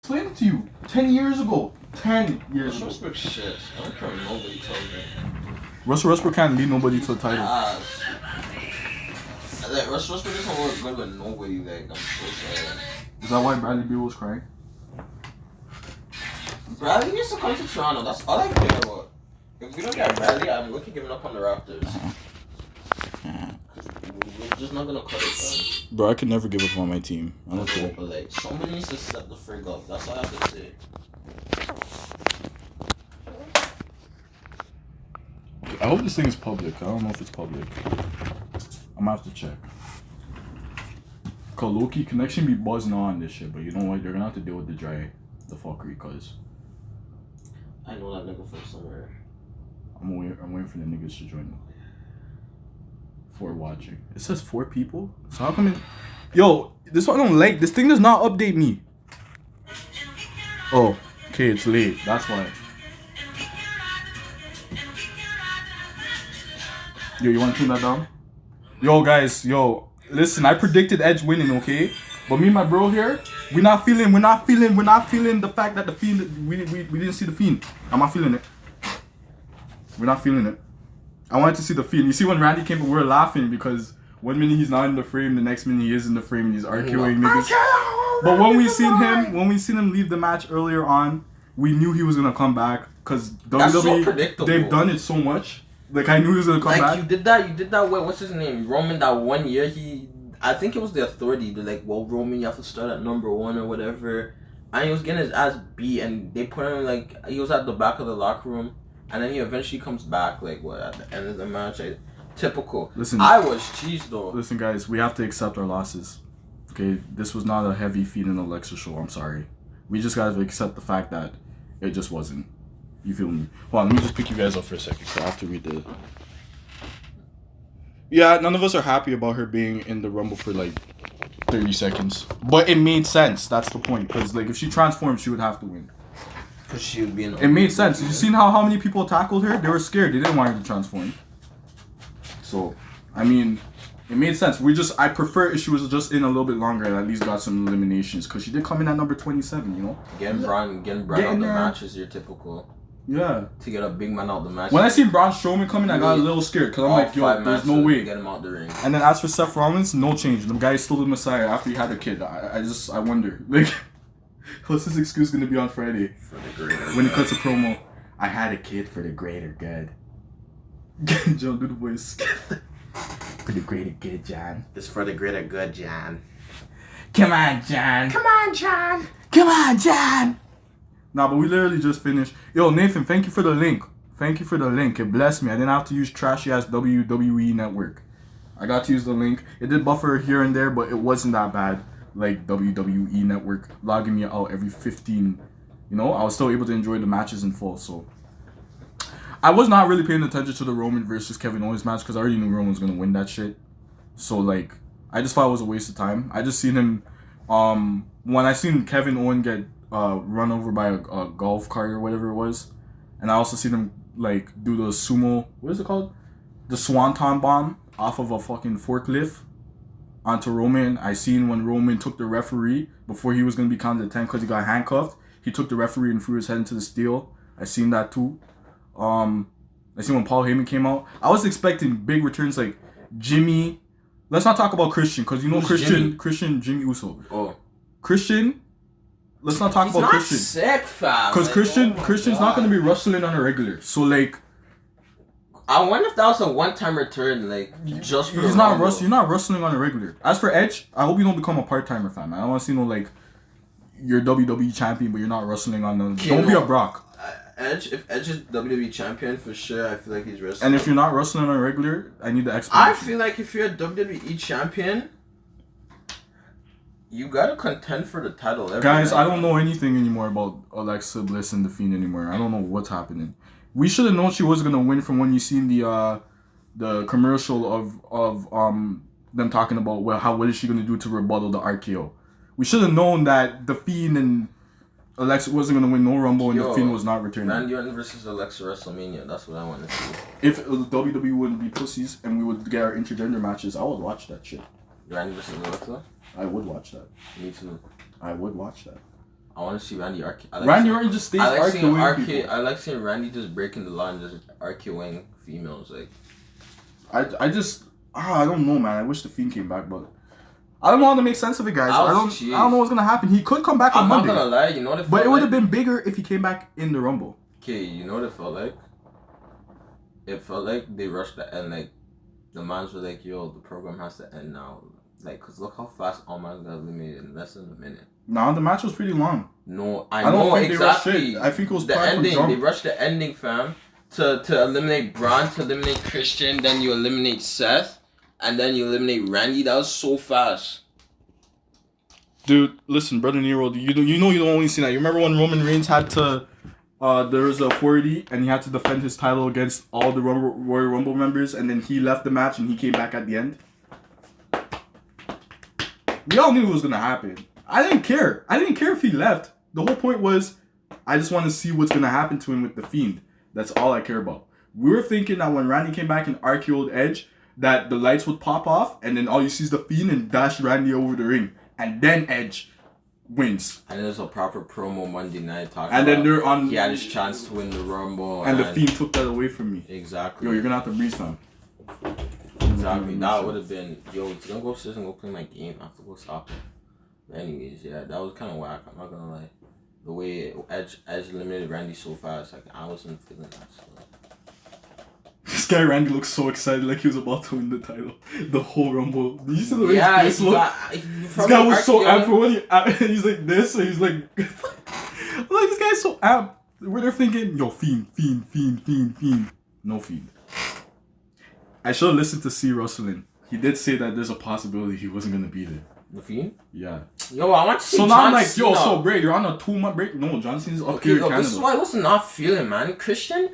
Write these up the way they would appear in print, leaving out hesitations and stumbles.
explained it to you 10 years ago. 10 years ago. Russell Westbrook shit. I don't care what nobody tells me. Russell Westbrook can't lead nobody to the title. Like, Russell Westbrook doesn't work good with nobody. Like, I'm so sorry. Is that why Bradley Beal was crying? Bradley needs to come to Toronto. That's all I care about. If we don't get Bradley, I'm looking giving up on the Raptors. We're just not gonna cut it, Bro, I could never give up on my team. I don't care. But like, someone needs to set the frig up. That's all I have to say. I hope this thing is public. I don't know if it's public. I'm gonna have to check. Cause low-key connection be buzzing on this shit, but you know what? You're gonna have to deal with the fuckery, cause I know that nigga from somewhere. I'm waiting for the niggas to join. 4 watching. It says 4 people. So how come it? Yo, this one I don't like. This thing does not update me. Oh, okay, it's late. That's why. Yo, you wanna tune that down? Yo, guys, listen, I predicted Edge winning, okay? But me and my bro here, we're not feeling the fact that the Fiend, we didn't see the Fiend. I'm not feeling it. We're not feeling it. I wanted to see the Fiend. You see when Randy came, we were laughing because one minute he's not in the frame, the next minute he is in the frame and he's arguing niggas. But when we seen him leave the match earlier on, we knew he was gonna come back because WWE, they've done it so much. Like, I knew he was gonna come back. You did that with, what's his name? Roman, that one year, I think it was the Authority. They're like, well, Roman, you have to start at number 1 or whatever. And he was getting his ass beat, and they put him, like, he was at the back of the locker room. And then he eventually comes back, like, what, at the end of the match? Typical. Listen, I was cheesed, though. Listen, guys, we have to accept our losses. Okay? This was not a heavy Fiend and Alexa show. I'm sorry. We just gotta accept the fact that it just wasn't. You feel me? Hold on, let me just pick you guys up for a second. So I have to read the... Yeah, none of us are happy about her being in the Rumble for, like, 30 seconds. But it made sense. That's the point. Because, like, if she transformed, she would have to win. Because she would be in... It made sense. You seen how many people tackled her? They were scared. They didn't want her to transform. So, I mean, it made sense. I prefer if she was just in a little bit longer and at least got some eliminations. Because she did come in at number 27, you know? Getting Braun out the match is your typical... Yeah. To get a big man out the match. When I seen Braun Strowman coming, I got a little scared because I'm like, yo, there's no way. Get him out the ring. And then as for Seth Rollins, no change. The guy is still the Messiah after he had a kid. I wonder, like, what's his excuse gonna be on Friday? For the greater when he cuts a promo, I had a kid for the greater good. Joe, do the voice. For the greater good, John. It's for the greater good, John. Come on, John. Come on, John. Come on, John. Nah, but we literally just finished. Yo, Nathan, thank you for the link. Thank you for the link. It blessed me. I didn't have to use trashy ass WWE Network. I got to use the link. It did buffer here and there, but it wasn't that bad. Like WWE Network logging me out every 15. You know, I was still able to enjoy the matches in full. So I was not really paying attention to the Roman versus Kevin Owens match because I already knew Roman was gonna win that shit. So like, I just thought it was a waste of time. I just seen him. When I seen Kevin Owens get run over by a golf cart or whatever it was, and I also seen him like do the sumo, what is it called, the swanton bomb off of a fucking forklift onto Roman. I seen when Roman took the referee before he was gonna be counted at 10 because he got handcuffed. He took the referee and threw his head into the steel. I seen that too. I seen when Paul Heyman came out. I was expecting big returns like Jimmy. Let's not talk about Christian because you know Jimmy Uso. Oh, Christian. Let's not talk about Christian. He's not sick, fam. Because Christian's not going to be wrestling on a regular. So, like... I wonder if that was a one-time return, like, just for He's not You're not wrestling on a regular. As for Edge, I hope you don't become a part-timer, fam. I don't want to see no, like, you're WWE champion, but you're not wrestling on the... Don't be a Brock. If Edge is WWE champion, for sure, I feel like he's wrestling. And if you're not wrestling on a regular, I need the explanation. I feel like if you're a WWE champion... You gotta contend for the title. Guys, I don't know anything anymore about Alexa Bliss and The Fiend anymore. I don't know what's happening. We should have known she was gonna win from when you seen the commercial of them talking about what is she gonna do to rebuttal the RKO. We should have known that The Fiend and Alexa wasn't gonna win no Rumble and The Fiend was not returning. Randy Orton versus Alexa WrestleMania. That's what I want to see. If WWE wouldn't be pussies and we would get our intergender matches, I would watch that shit. Randy versus Alexa? I would watch that. Me too. I would watch that. I want to see Randy RK. Randy Orton just stays RKOing people. I like seeing Randy just breaking the law and just RKOing females. Like, I don't know, man. I wish the Fiend came back, but I don't know how to make sense of it, guys. I don't know what's gonna happen. He could come back on Monday. I'm not gonna lie, you know what it felt but it would have been bigger if he came back in the Rumble. Okay, you know what it felt like? It felt like they rushed the end. Like, the mans were like, yo, the program has to end now. Like, cause look how fast all mans got eliminated in less than a minute. Nah, the match was pretty long. No, I don't think exactly. They rushed it. I think it was the ending. They rushed the ending, fam, to eliminate Braun, to eliminate Christian, then you eliminate Seth, and then you eliminate Randy. That was so fast. Dude, listen, Brother Nero, you know you don't only see that. You remember when Roman Reigns had to, there was a 40 and he had to defend his title against all the Royal Rumble members, and then he left the match and he came back at the end? We all knew it was gonna happen. I didn't care. I didn't care if he left. The whole point was, I just want to see what's gonna happen to him with the Fiend. That's all I care about. We were thinking that when Randy came back and RKO'd Edge, that the lights would pop off, and then all you see is the Fiend and dash Randy over the ring. And then Edge wins. And there's a proper promo Monday night talking and then they're on. He had his chance to win the Rumble. And the Fiend took that away from me. Exactly. Yo, you're gonna have to breathe some. Exactly. That would have been, yo, it's gonna go upstairs and go play my game. I have to go stop it. But anyways, yeah, that was kind of whack. I'm not gonna lie. The way Edge eliminated Randy so fast, like, I wasn't feeling that. So. This guy Randy looks so excited, like he was about to win the title, the whole Rumble. Did you see the way his face looked? This guy was so amped for when he's like this, and he's like, like this guy's so amped. Where they're thinking, yo, Fiend. No Fiend. I should have listened to C. Russellin. He did say that there's a possibility he wasn't gonna be there. The Fiend? Yeah. Yo, I want to see So John now I'm like, Cena. yo, so Bray, you're on a 2-month break? No, John Cena's up here in Canada. This is what I was not feeling, man. Christian?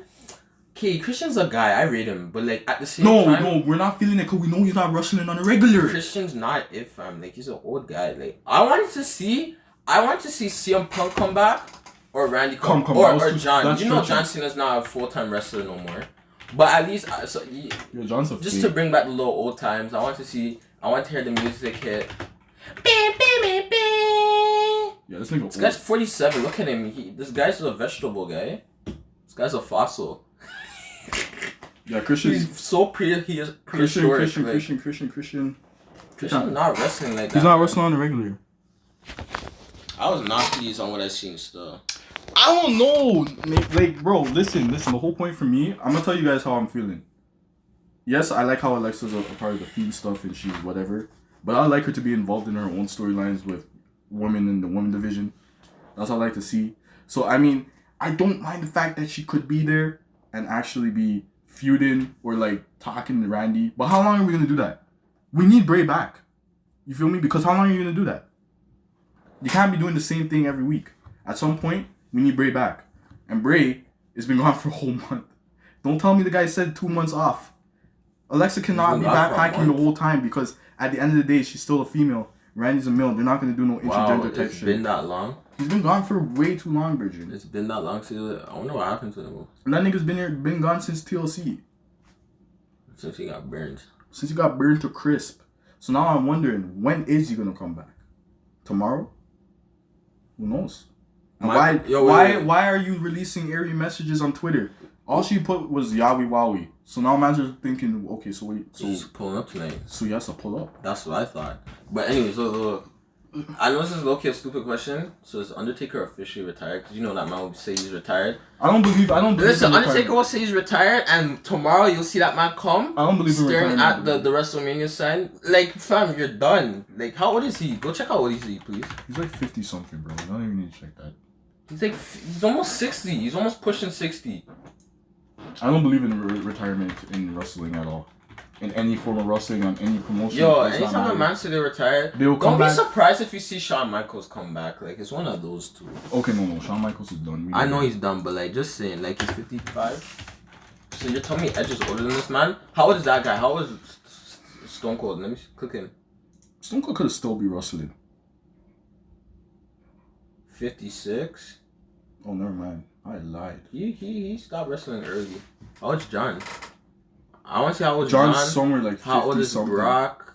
Okay, Christian's a guy, I rate him, but like at the same time... No, we're not feeling it because we know he's not wrestling on a regular. Christian's not it, fam. Like, he's an old guy. Like, I want to see CM Punk come back, or Randy come or John. You know John Cena's not a full-time wrestler no more. But at least, John's a just to bring back the little old times, I want to hear the music hit. Yeah, this guy's 47. Look at him. This guy's a vegetable guy. This guy's a fossil. Yeah, Christian. He's so prehistoric. Christian. Christian's not wrestling like that. He's not wrestling on the regular. I was not pleased on what I seen still. I don't know. Like, bro, listen. The whole point for me, I'm gonna tell you guys how I'm feeling. Yes, I like how Alexa's a part of the Fiend stuff and she's whatever. But I like her to be involved in her own storylines with women in the women division. That's what I like to see. So, I mean, I don't mind the fact that she could be there and actually be feuding or like talking to Randy. But how long are we gonna do that? We need Bray back. You feel me? Because how long are you gonna do that? You can't be doing the same thing every week. At some point, we need Bray back. And Bray has been gone for a whole month. Don't tell me the guy said 2 months off. Alexa cannot be backpacking the whole time because at the end of the day, she's still a female. Randy's a male. They're not gonna do no intergender type shit. It's been that long? He's been gone for way too long, Bridget. It's been that long since... I wonder what happened to him. And that nigga's been gone since TLC. Since he got burned. Since he got burned to crisp. So now I'm wondering, when is he gonna come back? Tomorrow? Who knows? And why are you releasing airy messages on Twitter? All she put was Yowie Wowie. So now man's are thinking, okay, so wait, so he's pulling up tonight. So he has to pull up. That's what I thought. But anyways, look. I know this is low-key a stupid question. So is Undertaker officially retired? Because you know that man will say he's retired. I don't believe. Listen, Undertaker will say he's retired, and tomorrow you'll see that man come. I don't believe staring at the WrestleMania sign. Like, fam, you're done. Like, how old is he? Go check out what he's please. He's like 50 something, bro. I don't even need to check that. He's almost 60. He's almost pushing 60. I don't believe in retirement in wrestling at all. In any form of wrestling, on any promotion. Yo, anytime a man say they retired, don't be surprised if you see Shawn Michaels come back. Like, it's one of those two. Okay, no. Shawn Michaels is done. I know he's done, but like, just saying, like, he's 55. So you're telling me Edge is older than this man? How old is that guy? How old is Stone Cold? Let me click him. Stone Cold could still be wrestling. 56? Oh, never mind. I lied. He stopped wrestling early. How old's John? I want to see how old John's John. somewhere like 50 how old is something. Brock?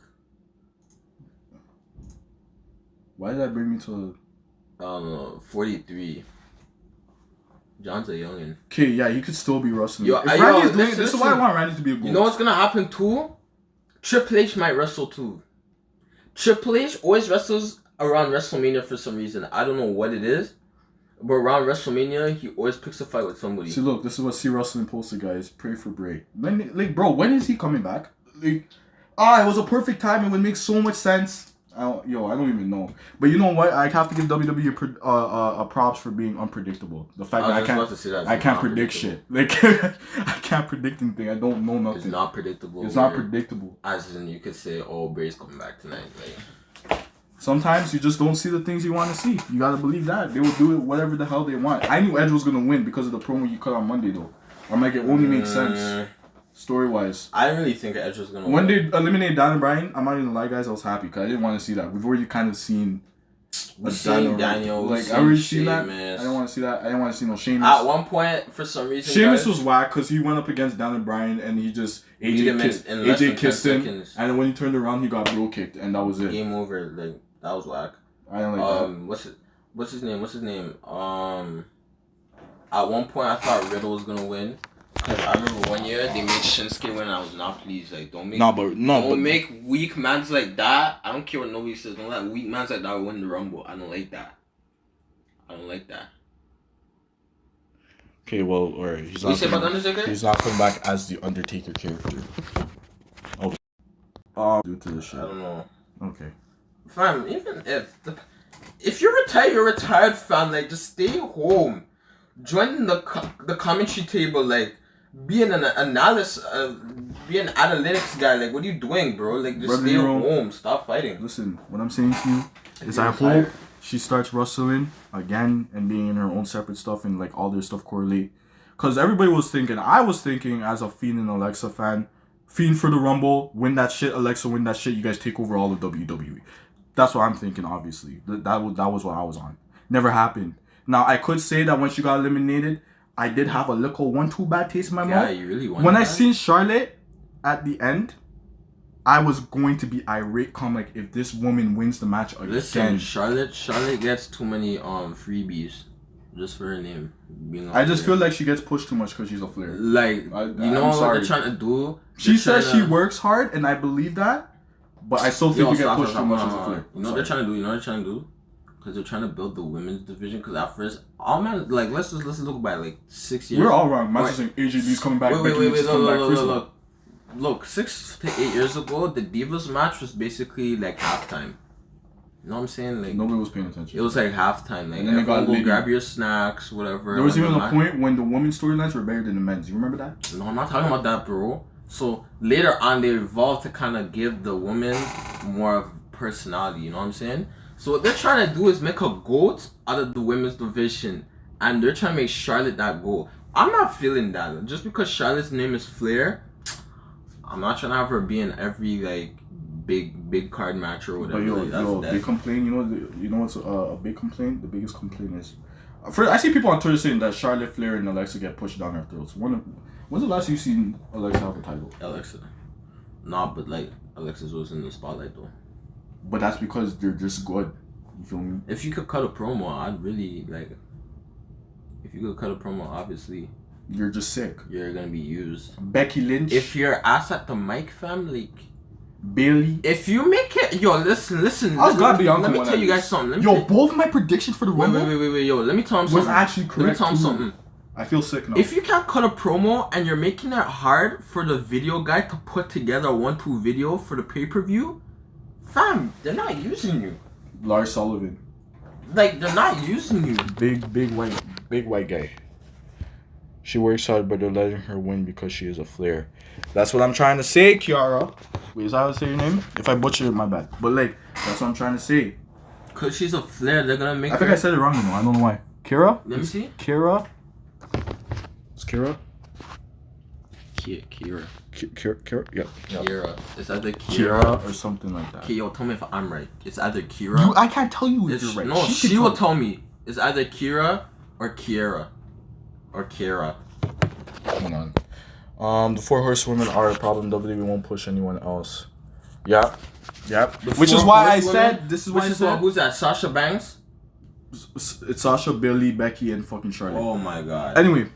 Why did that bring me to 43. John's a youngin. Okay, yeah, he could still be wrestling. Yo, If Randy's doing, this is why I want Randy to be a goat. You know what's gonna happen too? Triple H might wrestle too. Triple H always wrestles around WrestleMania for some reason. I don't know what it is, but around WrestleMania, he always picks a fight with somebody. See, look, this is what C Wrestling posted, guys. Pray for Bray. Bro, when is he coming back? It was a perfect time. It would make so much sense. I don't even know. But you know what? I have to give WWE a props for being unpredictable. The fact that I can't predict shit. Like I can't predict anything. I don't know nothing. It's not predictable. It's not predictable. As in, you could say, "Oh, Bray's coming back tonight." Like sometimes you just don't see the things you want to see. You gotta believe that they will do it whatever the hell they want. I knew Edge was gonna win because of the promo you cut on Monday though. I'm like, it only makes sense. Story wise, I really think Edge was gonna. When they eliminated Daniel Bryan, I'm not even gonna lie, guys. I was happy because I didn't want to see that. We've already kind of seen. Daniel. Like I already seen that. I didn't want to see that. I didn't want to see no Sheamus. At one point, for some reason, Sheamus was whack because he went up against Daniel Bryan and he just AJ kissed him, and then when he turned around, he got bro kicked, and that was it. Game over. Like that was whack. I don't like that. What's his name? At one point, I thought Riddle was gonna win. Cause I remember one year they made Shinsuke win and I was not pleased. Like don't make weak mans like that. I don't care what nobody says. Don't let weak mans like that win the Rumble. I don't like that. Okay, well, alright. He's what you say about the Undertaker? He's not coming back as the Undertaker character. Okay. Due to the shit. I don't know. Okay. Fam, even if you're retired, you're retired, fam. Like just stay home. Join the commentary table, like be an analysis, be an analytics guy. Like, what are you doing, bro? Like, just stay home. Stop fighting. Listen, what I'm saying to you is, I hope she starts wrestling again and being in her own separate stuff and like all their stuff correlate. Cause everybody was thinking, I was thinking as a Fiend and Alexa fan, Fiend for the Rumble, win that shit. Alexa win that shit. You guys take over all of WWE. That's what I'm thinking. Obviously, that was what I was on. Never happened. Now, I could say that when she got eliminated, I did have a little 1-2 bad taste in my mouth. Yeah, you really want when I seen Charlotte at the end, I was going to be irate. Come like, if this woman wins the match again. Listen, Charlotte gets too many freebies just for her name being. I just feel like she gets pushed too much because she's a Flair. Like you know what they're trying to do. She says she works hard, and I believe that, but I still think you get pushed too much as a Flair. You know what they're trying to do. Because they're trying to build the women's division. Because at first, all man, like let's look back like 6 years. We're all wrong. Man, saying AJB's coming back. Look, 6 to 8 years ago, the Divas match was basically like halftime. You know what I'm saying? Like nobody was paying attention. It was like halftime. Like and then they got go grab your snacks, whatever. There was even a point when the women's storylines were better than the men's. You remember that? No, I'm not talking about that, bro. So later on, they evolved to kind of give the women more of personality. You know what I'm saying? So what they're trying to do is make a GOAT out of the women's division. And they're trying to make Charlotte that GOAT. I'm not feeling that. Just because Charlotte's name is Flair, I'm not trying to have her be in every like big card match or whatever. But they complain. You know what's a big complaint? The biggest complaint is, I see people on Twitter saying that Charlotte, Flair, and Alexa get pushed down their throats. When's the last time you seen Alexa have a title? Alexa. Nah, but like Alexa's was in the spotlight though. But that's because they're just good. You feel me? If you could cut a promo, I'd really like. If you could cut a promo, obviously. You're just sick. You're gonna be used. Becky Lynch. If you're ass at the mic, family. Bailey. If you make it, yo, listen. Let me tell you guys something. Both my predictions for the Rumble. Wait, yo, let me tell him something. Was actually correct. Let me tell him something. I feel sick now. If you can't cut a promo and you're making it hard for the video guy to put together a 1-2 video for the pay-per-view. Fam, they're not using you. Lars Sullivan. Like, they're not using you. Big white guy. She works hard, but they're letting her win because she is a Flair. That's what I'm trying to say, Kiara. Wait, is that how to say your name? If I butcher it, my bad. But, like, that's what I'm trying to say. Because she's a Flair, they're going to make I think I said it wrong, I don't know why. Kira? Let me see. Kira? It's Kira? Kira. Kira? Yeah. Kira. It's either Kira or something like that. Okay, yo, tell me if I'm right. It's either Kira. I can't tell you if you're right. No, she will tell me. It's either Kira or Kiera. Or Kira. Hold on. The 4 horsewomen are a problem. WWE won't push anyone else. Yep. Which is why I said. This is why I said. Who's that? Sasha Banks? It's Sasha, Bailey, Becky, and fucking Charlotte. Oh my god. Anyway,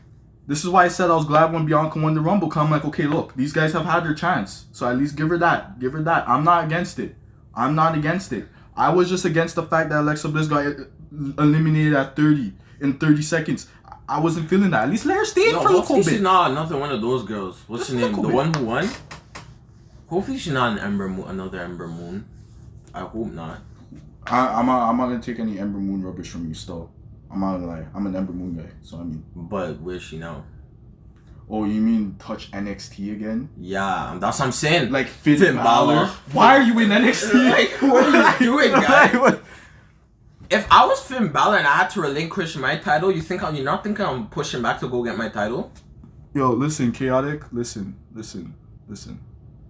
this is why I said I was glad when Bianca won the Rumble. Cause I'm like, okay, look, these guys have had their chance, so at least give her that. Give her that. I'm not against it. I was just against the fact that Alexa Bliss got eliminated at 30 in 30 seconds. I wasn't feeling that. At least let her stay in for a little bit. She's not another one of those girls. What's her name? The one who won? Hopefully she's not another Ember Moon. I hope not. I'm not gonna take any Ember Moon rubbish from you still. I'm not gonna lie. I'm an Ember Moon guy, so I mean. But where's she now? Oh, you mean touch NXT again? Yeah, that's what I'm saying. Like Finn Balor. Why are you in NXT? Like, what are you doing, guy? If I was Finn Balor and I had to relinquish my title, you're not thinking I'm pushing back to go get my title? Yo, listen, Chaotic. Listen.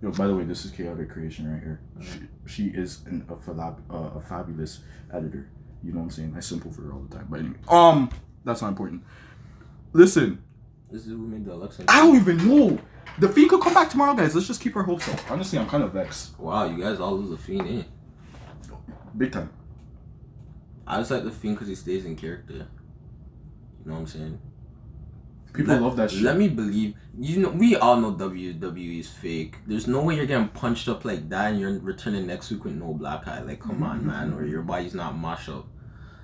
Yo, by the way, this is Chaotic Creation right here. She is a fabulous editor. You know what I'm saying? I simple for her all the time. But anyway, that's not important. Listen. This is who made the Alexa. I don't even know. The Fiend could come back tomorrow, guys. Let's just keep our hopes up. Honestly, I'm kind of vexed. Wow, you guys all lose the Fiend, eh? Big time. I just like the Fiend because he stays in character. You know what I'm saying? People love that shit. Let me believe. We all know WWE is fake. There's no way you're getting punched up like that and you're returning next week with no black eye. Like, come on, man. Or your body's not mashed up.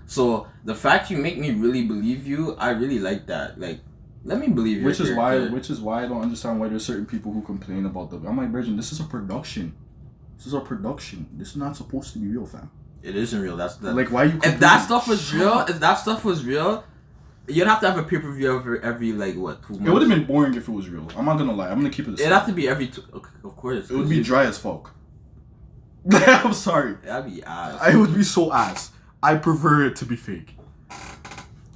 So, the fact you make me really believe you, I really like that. Like, let me believe you. Which is why I don't understand why there's certain people who complain about I'm like, Bridget, this is a production. This is not supposed to be real, fam. It isn't real. That's the like, why you? If that stuff was real, you'd have to have a pay-per-view every like what 2 months. It would have been boring if it was real. I'm not gonna lie. I'm gonna keep it. It'd have to be every two. Of course. It would be dry as fuck. I'm sorry. That'd be ass. It would be so ass. I prefer it to be fake.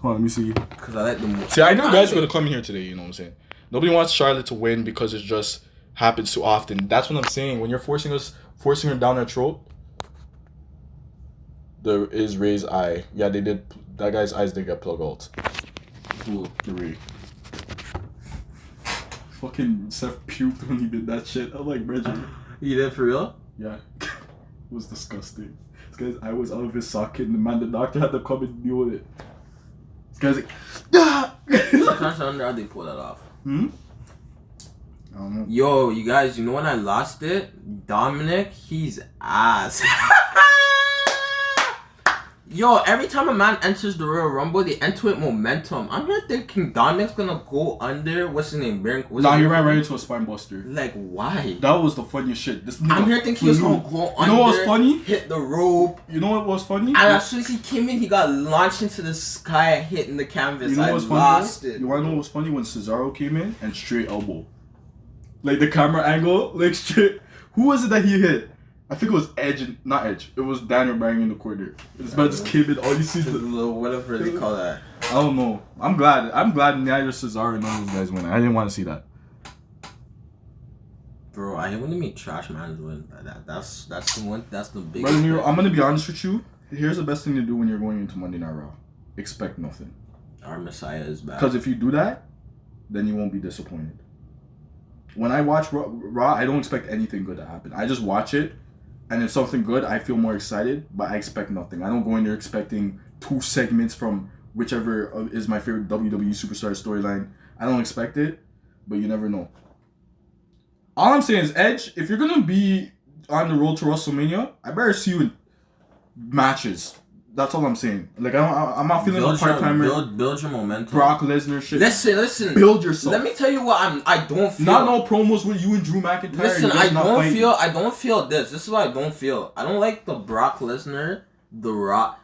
Hold on, let me see. Because I like the. See, I know guys are gonna come here today. You know what I'm saying? Nobody wants Charlotte to win because it just happens too often. That's what I'm saying. When you're forcing her down her throat. There is Ray's eye. Yeah, they did. That guy's eyes did get plug out. Who? Ray. Fucking Seth puked when he did that shit. I'm like, Bridget. He did for real? Yeah. It was disgusting. This guy's eye was out of his socket and the doctor had to come and deal with it. This guy's like, ah! I'm trying to wonder how they pull that off. I don't know. Yo, you guys, you know when I lost it? Dominic, he's ass. Yo, every time a man enters the Royal Rumble, they enter with momentum. I'm here thinking Dominic's gonna go under, what's his name? Nah, he ran right into a spine buster. Like, why? That was the funniest shit. I'm here thinking he was gonna go under. You know what's funny? Hit the rope. You know what was funny? And as soon as he came in, he got launched into the sky, hitting the canvas. You know what's funny? You wanna know what's funny? When Cesaro came in and straight elbow. Like the camera angle, like straight. Who was it that he hit? I think it was not Edge. It was Daniel Bryan in the corner. This man just came in. All you see is the little whatever they call that. I don't know. I'm glad neither Cesaro nor those guys win. I didn't want to see that. Bro, I hate when they make trash mans win. That's the one. That's the biggest. Brother, I'm gonna be honest with you. Here's the best thing to do when you're going into Monday Night Raw. Expect nothing. Our Messiah is back. Because if you do that, then you won't be disappointed. When I watch Raw, I don't expect anything good to happen. I just watch it. And if something good, I feel more excited, but I expect nothing. I don't go in there expecting 2 segments from whichever is my favorite WWE superstar storyline. I don't expect it, but you never know. All I'm saying is, Edge, if you're going to be on the road to WrestleMania, I better see you in matches. That's all I'm saying. Like, I'm not feeling a part-timer. Build your momentum. Brock Lesnar shit. Listen. Build yourself. Let me tell you what I don't feel. Not no promos with you and Drew McIntyre. Listen, I don't feel this. This is what I don't feel. I don't like the Brock Lesnar, The Rock.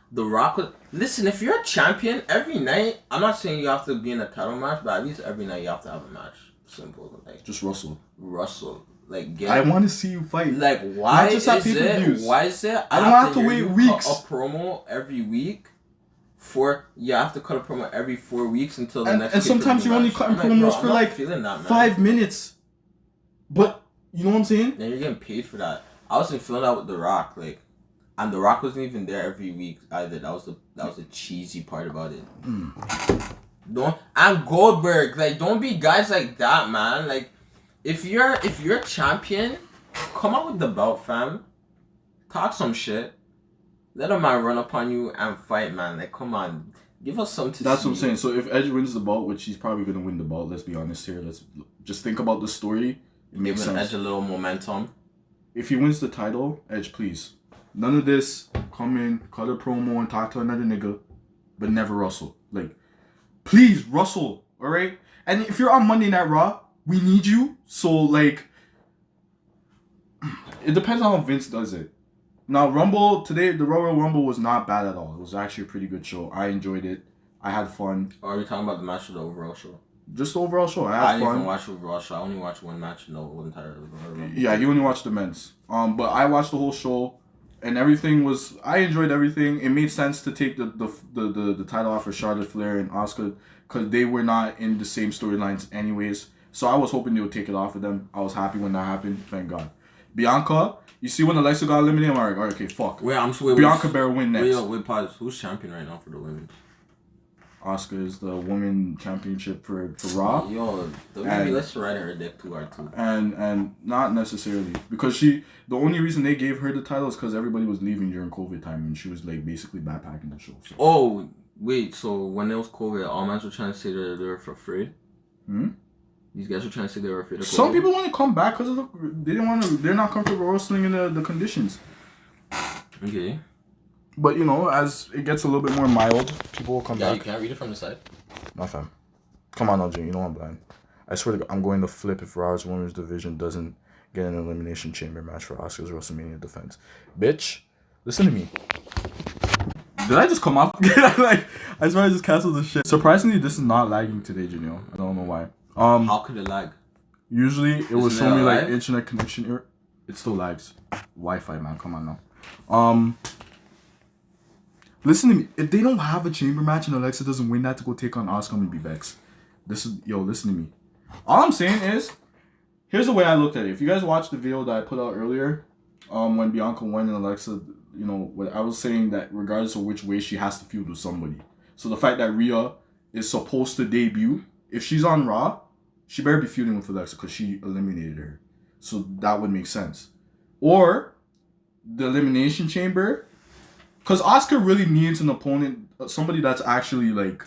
Listen, if you're a champion, every night, I'm not saying you have to be in a title match, but at least every night you have to have a match. Simple. Like, just Russell. Like, I want to see you fight. Like, why is it? I don't have to wait weeks. Cut a promo every week. You have to cut a promo every 4 weeks until the next. And sometimes you're only cutting promos for like 5 minutes. But you know what I'm saying? And you're getting paid for that. I wasn't feeling that with The Rock, and The Rock wasn't even there every week either. That was the cheesy part about it. And Goldberg, don't be guys like that, man. If you're a champion, come out with the belt, fam. Talk some shit. Let a man run upon you and fight, man. Like, come on. Give us something to That's see. what I'm saying. So if Edge wins the belt, which he's probably gonna win the belt, let's be honest here. Let's just think about the story. It makes Giving sense. Edge a little momentum. If he wins the title, Edge, please. None of this. Come in, cut a promo, and talk to another nigga, but never wrestle. Like, please wrestle. All right. And if you're on Monday Night Raw, we need you. So like, it depends on how Vince does it. Now, Rumble today, the Royal Rumble was not bad at all. It was actually a pretty good show. I enjoyed it. I had fun. Or are we talking about the match or the overall show? Just the overall show. I I had didn't fun. even watch the overall show. I only watched one match in the whole entire Royal Rumble. Yeah, you only watched the men's. But I watched the whole show, and everything was. I enjoyed everything. It made sense to take the title off for Charlotte Flair and Asuka because they were not in the same storylines anyways. So I was hoping they would take it off of them. I was happy when that happened. Thank God. Bianca, you see when Alexa got eliminated? I'm like, all right, okay, fuck. Wait, I'm sure. Bianca better win next. Wait, pause. Who's champion right now for the women? Asuka is the women championship for Raw. Yo, WWE let's ride her dick too hard too. And not necessarily because the only reason they gave her the title is because everybody was leaving during COVID time and she was like basically backpacking the show. So. Oh wait, so when there was COVID, all men were trying to say that they were afraid. These guys were trying to say they were afraid of COVID. Some people want to come back because they didn't want to. They're not comfortable wrestling in the conditions. Okay. But you know, as it gets a little bit more mild, people will come back. Yeah, you can't read it from the side. No, fam. Come on, LJ. You know I'm blind. I swear to God, I'm going to flip if Raw's Women's Division doesn't get an Elimination Chamber match for Asuka's WrestleMania defense. Bitch, listen to me. Did I just come off? Like, I swear I just canceled the shit. Surprisingly, this is not lagging today, Janelle. I don't know why. How could it lag? Usually, it would Isn't show it me like live? internet connection error. It still lags. Wi-Fi, man. Come on now. Listen to me. If they don't have a chamber match and Alexa doesn't win that to go take on Asuka, I'm gonna be vexed. Listen to me. All I'm saying is, here's the way I looked at it. If you guys watched the video that I put out earlier, when Bianca won and Alexa, you know, what I was saying that regardless of which way she has to feud with somebody. So the fact that Rhea is supposed to debut, if she's on Raw, she better be feuding with Alexa because she eliminated her. So that would make sense. Or the Elimination Chamber. Because Asuka really needs an opponent, somebody that's actually like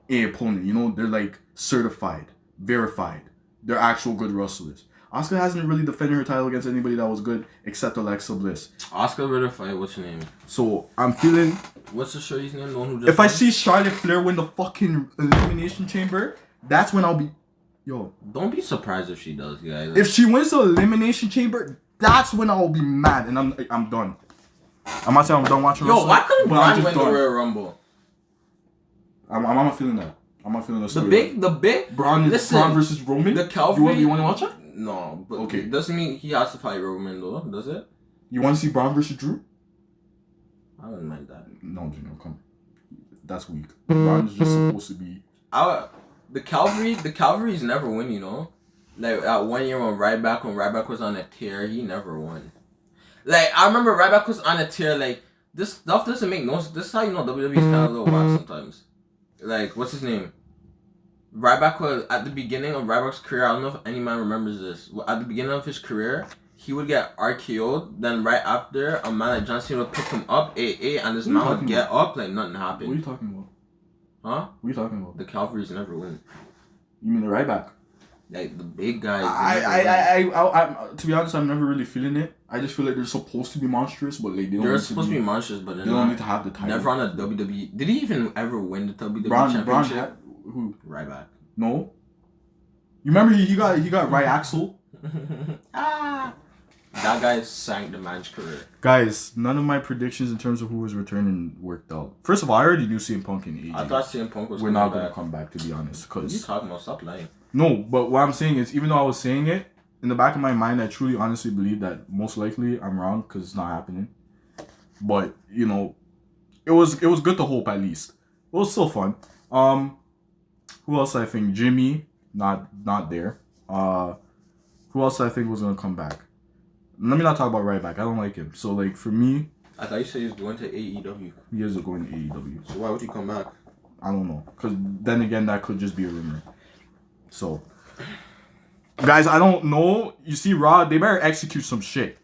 a opponent. You know, they're like certified, verified. They're actual good wrestlers. Asuka hasn't really defended her title against anybody that was good except Alexa Bliss. Asuka better fight. What's her name? So I'm feeling. What's the shorty's name? The one who just If I see Charlotte Flair win the fucking Elimination Chamber, that's when I'll be. Yo. Don't be surprised if she does, guys. If she wins the Elimination Chamber, that's when I'll be mad and I'm done. I'm not saying I'm done watching. Yo, why couldn't but I'm Braun just win the done. Royal Rumble? I'm not feeling that. I'm not feeling that story. The big Braun listen, versus Roman. the Calvary. You want to watch it? No, but Okay. it doesn't mean he has to fight Roman though, does it? You want to see Braun versus Drew? I wouldn't mind that. No, Junior, come. That's weak. Braun is just supposed to be. The Calvary's never win, you know. Like at 1 year when Ryback was on a tear, he never won. Like I remember Ryback was on a tear. Like this stuff doesn't make no. This is how you know WWE's kind of a little wild sometimes. Like what's his name? Ryback was at the beginning of Ryback's career. I don't know if any man remembers this. At the beginning of his career, he would get RKO'd. Then right after, a man like John Cena would pick him up, and this man would get up like nothing happened. What are you talking about? Huh? What are you talking about? The Calvary's never win. You mean the Ryback? Like the big guys. I to be honest, I'm never really feeling it. I just feel like they're supposed to be monstrous, but like They're supposed to be monsters, but they don't need to have the title. never on a WWE. Did he even ever win the WWE Braun championship? had who? Ryback. No. You remember he got Ryaxel? That guy sank the man's career. Guys, none of my predictions in terms of who was returning worked out. First of all, I already knew CM Punk and AJ. I thought CM Punk was We're not going to come back, to be honest. What are you Cause talking about? Stop lying. no, but what I'm saying is, even though I was saying it, in the back of my mind, I truly, honestly believe that most likely I'm wrong because it's not happening. But, you know, it was good to hope at least. It was still fun. Who else I think? Jimmy, not there. Who else I think was going to come back? Let me not talk about Ryback. I don't like him. So, like, for me... I thought you said he was going to AEW. He is going to AEW. So why would he come back? I don't know. Because then again, that could just be a rumor. So... Guys, I don't know. You see, Raw, they better execute some shit.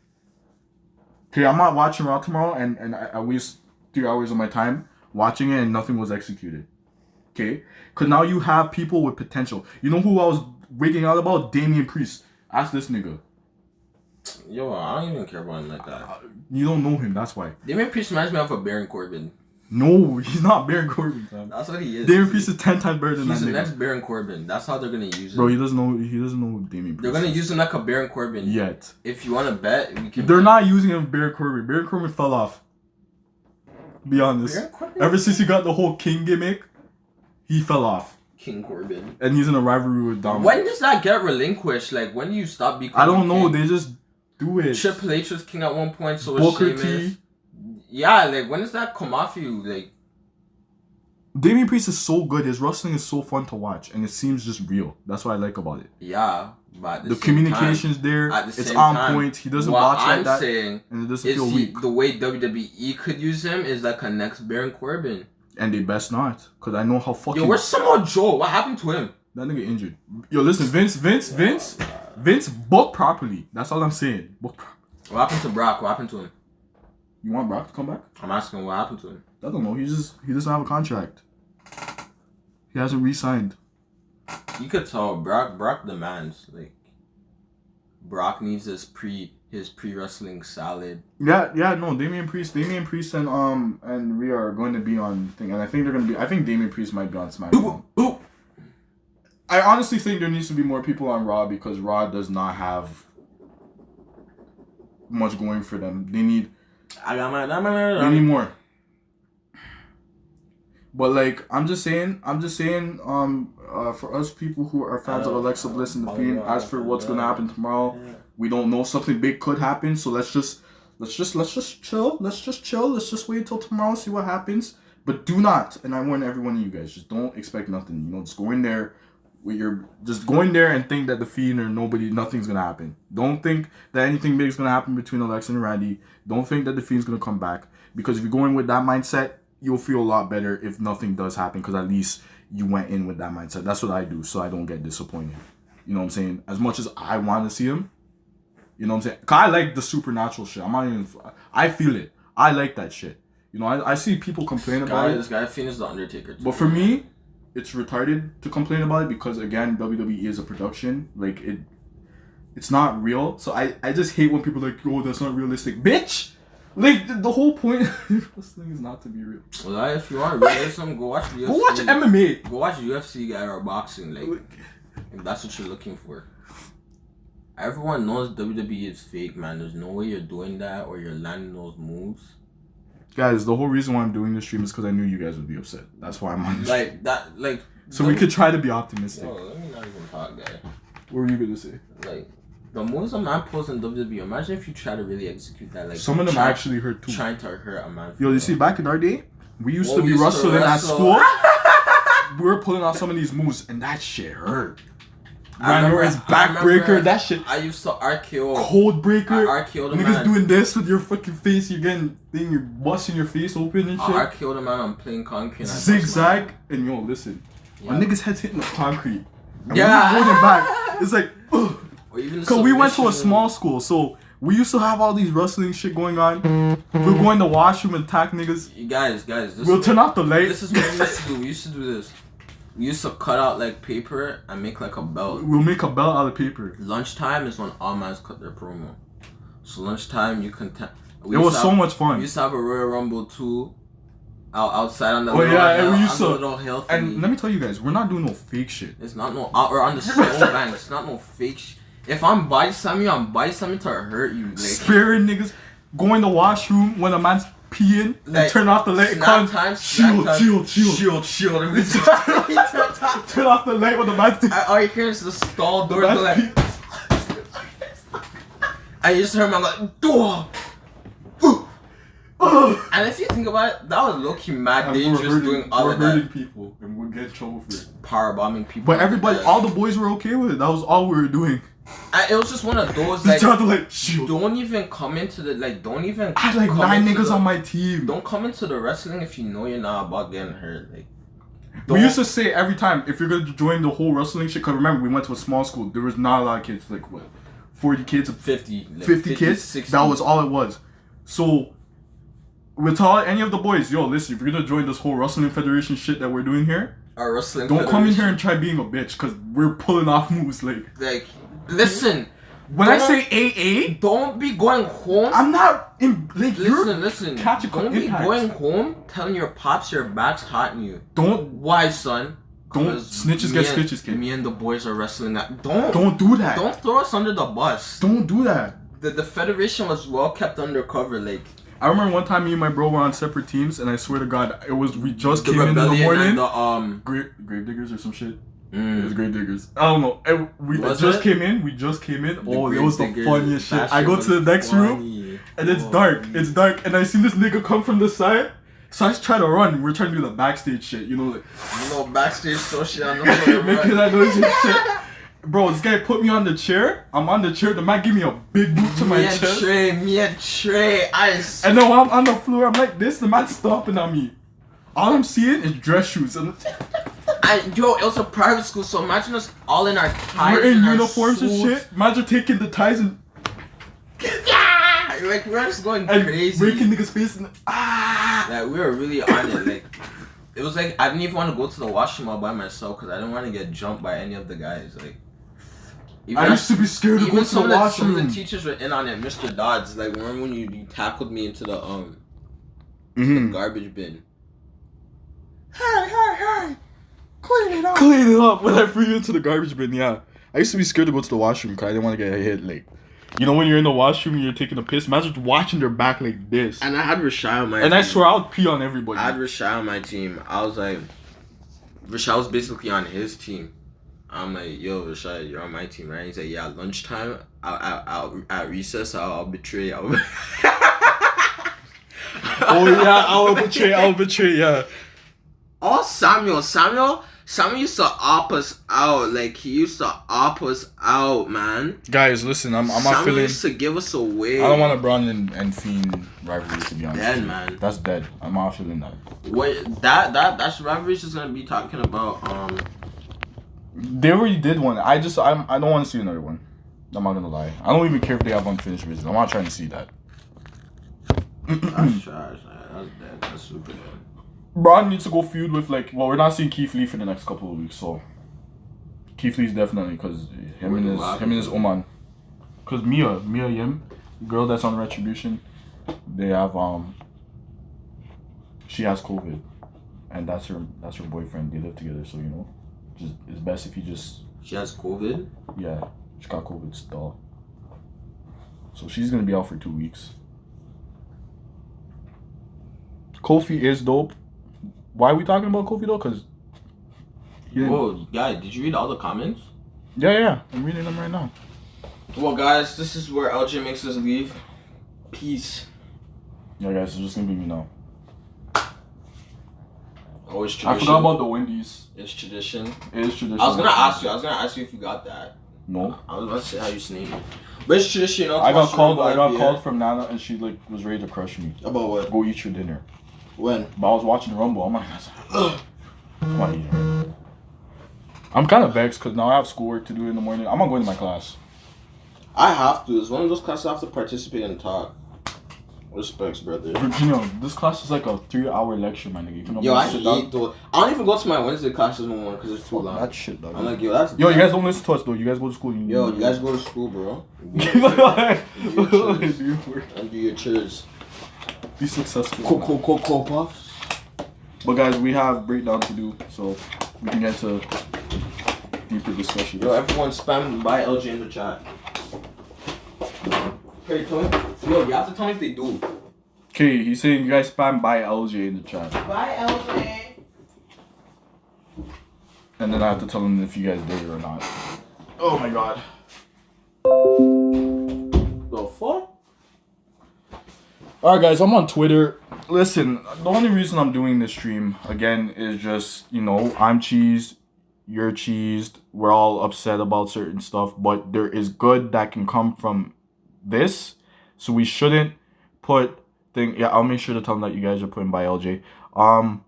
Okay, I'm not watching Raw tomorrow, and I waste 3 hours of my time watching it, and nothing was executed. Okay, because now you have people with potential. You know who I was waking out about? Damian Priest. Ask this nigga. Yo, I don't even care about him like that. You don't know him, that's why. Damian Priest reminds me of a Baron Corbin. No, he's not Baron Corbin, fam. That's what he is. Damian Priest is 10 times better than He's that the nigga. next Baron Corbin. That's how they're gonna use him. Bro, he doesn't know Damian Priest. They're gonna use him like a Baron Corbin. Yet. If you wanna bet, we can. They're not using him Baron Corbin. Baron Corbin fell off. Be honest. Baron Corbin? Ever since he got the whole King gimmick, he fell off. King Corbin. And he's in a rivalry with Dominic. When does that get relinquished? Like, when do you stop becoming I don't know. King? They just do it. Triple H was king at one point, so was Booker Sheamus. T. Yeah, like, when does that come off you? Like, Damian Priest is so good. His wrestling is so fun to watch, and it seems just real. That's what I like about it. yeah, but at The same communication's there. at the It's same on time, point. He doesn't what watch I'm like that, saying and it doesn't is feel weak. the way WWE could use him is like a next Baron Corbin. And they best not, because I know how fucking. Yo, where's Samoa Joe? What happened to him? That nigga injured. Yo, listen, Vince, book properly. That's all I'm saying. Book properly. What happened to Brock? What happened to him? You want Brock to come back? I'm asking what happened to him. I don't know. He doesn't have a contract. He hasn't re-signed. You could tell Brock demands, like, Brock needs his pre wrestling salad. Yeah, no, Damian Priest and Rhea are going to be on thing, and I think Damian Priest might be on SmackDown. Ooh. I honestly think there needs to be more people on Raw because Raw does not have much going for them. They need more. But like I'm just saying, for us people who are fans of Alexa Bliss and The Fiend, as for what's gonna happen tomorrow, we don't know. Something big could happen, so let's just chill. Let's just wait till tomorrow, see what happens. But do not, and I warn every one of you guys, just don't expect nothing. You know, just go in there and think that The Fiend or nothing's gonna happen. Don't think that anything big is gonna happen between Alexa and Randy. Don't think that The Fiend's gonna come back, because if you go in with that mindset, you'll feel a lot better if nothing does happen, because at least you went in with that mindset. That's what I do, so I don't get disappointed. You know what I'm saying? As much as I want to see him, you know what I'm saying? Because I like the supernatural shit. I feel it. I like that shit. You know, I see people complain about it. This guy finished The Undertaker too. But for me, it's retarded to complain about it because, again, WWE is a production. Like, it's not real. So I just hate when people are like, oh, that's not realistic. Bitch! Like, the whole point of wrestling is not to be real. Well, if you want realism, go watch UFC. Go watch MMA. Go watch UFC guy or boxing. Like, if that's what you're looking for. Everyone knows WWE is fake, man. There's no way you're doing that or you're landing those moves. Guys, the whole reason why I'm doing this stream is because I knew you guys would be upset. That's why I'm on this stream. So we could try to be optimistic. Yo, let me not even talk, guy. What were you going to say? Like, the moves a man pulls in WWE, imagine if you try to really execute that. Like, some of them actually hurt too. Trying to hurt a man. Yo, you see, back in our day, we used to be wrestling at school. We were pulling out some of these moves, and that shit hurt. I remember his backbreaker, that shit. I used to RKO. Cold breaker. I RKO'd a niggas man. doing this with your fucking face. You're busting your face open and shit. I RKO'd a man on playing concrete. Zigzag. And yo, listen. Yeah. My niggas' heads hitting the concrete. And Yeah. we were holding back. It's like, ugh. Because we went to a small school, so we used to have all these wrestling shit going on. We'll go in the washroom and attack niggas. You guys, we'll turn off the light. This is what we used to do. We used to do this. We used to cut out like paper and make like a belt. We'll make a belt out of paper. Lunchtime is when all mans cut their promo. So lunchtime you can. It was so much fun. We used to have a Royal Rumble too. Outside on the and we used to. little hill thingy. And let me tell you guys, we're not doing no fake shit. It's not no or on the snowbank. It's not no fake shit. If I'm body slamming to hurt you. Like, sparing niggas, go in the washroom when a man's peeing, like, and turn off the light. Shield. Turn off the light when the man's. All you hear is the stall door. Like, I just heard my like, door. And if you think about it, that was low-key mad dangerous doing all of that. We're hurting people, and we'll get in trouble for it. Power bombing people. But everybody, all the boys were okay with it. That was all we were doing. It was just one of those, like, shield. Don't even come into the, like, don't even. I had like 9 niggas on my team. Don't come into the wrestling if you know you're not about getting hurt. Like, we used to say every time, if you're gonna join the whole wrestling shit, because remember, we went to a small school, there was not a lot of kids, like, what, 40 kids? 50. Like 50 kids? 60. That was all it was. So, with all any of the boys, yo, listen, if you're gonna join this whole wrestling federation shit that we're doing here, Our wrestling. don't come in here and try being a bitch, cause we're pulling off moves like. Listen. When I say AA, don't be going home. I'm not in. Like, listen. Catching Don't be going home telling your pops your back's hot in you. Don't. Why, son? Don't snitches get stitches, kid. Me and the boys are wrestling that. Don't do that. Don't throw us under the bus. Don't do that. The federation was well kept undercover. Like, I remember one time me and my bro were on separate teams, and I swear to God, we just came in the Rebellion morning. And Grave diggers or some shit. It was grave diggers. I don't know. We just came in. Oh, it was the funniest shit. I go to the next room, and it's dark. It's dark, and I see this nigga come from the side. So I just try to run. We're trying to do the backstage shit, like. Backstage social. I know. Making that noise and shit. Bro, this guy put me on the chair. I'm on the chair. The man give me a big boot to my chest. Me and Trey, ice. And then while I'm on the floor, I'm like this. The man's stomping on me. All I'm seeing is dress shoes. It was a private school, so imagine us all in our ties. We're in uniforms and shit. Imagine taking the ties and. Like, we're just going and crazy. Breaking niggas' face and. Like, we were really on it. Like, it was like, I didn't even want to go to the washroom all by myself because I didn't want to get jumped by any of the guys. Like, I used to be scared to go to the washroom. Some of the teachers were in on it. Mr. Dodds, like, remember when you tackled me into the garbage bin? Hey! Clean it up when I threw you into the garbage bin, yeah. I used to be scared to go to the washroom because I didn't want to get hit, like. When you're in the washroom and you're taking a piss, imagine watching their back like this. And I had Rashai on my team. And I swear I would pee on everybody. I had Rashai on my team. I was like, Rashai was basically on his team. I'm like, yo, Rashai, you're on my team, right? He's like, yeah, lunchtime, I'll at recess, I'll betray. Oh yeah, I'll betray, yeah. Oh, Samuel used to op us out. Like, he used to op us out, man. Guys, listen, I'm not feeling... feeling... used to give us away. I don't want a Braun and Fiend rivalry, to be honest. Dead, man. That's dead. I'm not feeling that. Wait, that's rivalry's just gonna be talking about, They already did one. I don't want to see another one. I'm not gonna lie. I don't even care if they have unfinished business. I'm not trying to see that. That's trash, man. That's dead. That's super dead. Braun needs to go feud with, we're not seeing Keith Lee for the next couple of weeks, so Keith Lee's definitely, because him and his Oman, because Mia Yim, girl that's on Retribution, they have she has COVID, and that's her boyfriend. They live together, so it's best if you just. She has COVID. Yeah, she got COVID still, so she's gonna be out for 2 weeks. Kofi is dope. Why are we talking about Kofi though? Because. Whoa, guy, did you read all the comments? Yeah. I'm reading them right now. Well, guys, this is where LJ makes us leave. Peace. Yeah, guys, it's just gonna be me now. Oh, it's tradition. I forgot about the Wendy's. It's tradition. It is tradition. I was gonna ask you if you got that. No. I was about to say how you sneak it. But it's tradition. I got called from Nana, and she was ready to crush me. About what? Go eat your dinner. When? But I was watching the Rumble. I'm like, I'm not eating. I'm kind of vexed because now I have schoolwork to do in the morning. I'm not going to my class. I have to. It's one of those classes I have to participate and talk. Respects, brother. Virginia, this class is like a 3-hour lecture, my nigga. Yo, I hate though. I don't even go to my Wednesday classes no more because it's too long. That shit, dog. I'm like, yo, that's. Yo, you guys don't listen to us though. You guys go to school. You guys go to school, bro. And do your chores. Be successful. Coco puffs. But guys, we have breakdown to do, so we can get to deeper discussions. Yo, everyone spam by LJ in the chat. Okay, tell me. Yo, you have to tell me if they do. Okay, he's saying you guys spam by LJ in the chat. Bye, LJ. And then I have to tell him if you guys did it or not. Oh my god. The fuck? Alright guys, I'm on Twitter. Listen, the only reason I'm doing this stream, again, is just, I'm cheesed, you're cheesed, we're all upset about certain stuff, but there is good that can come from this, so we shouldn't put yeah, I'll make sure to tell them that you guys are putting by LJ. I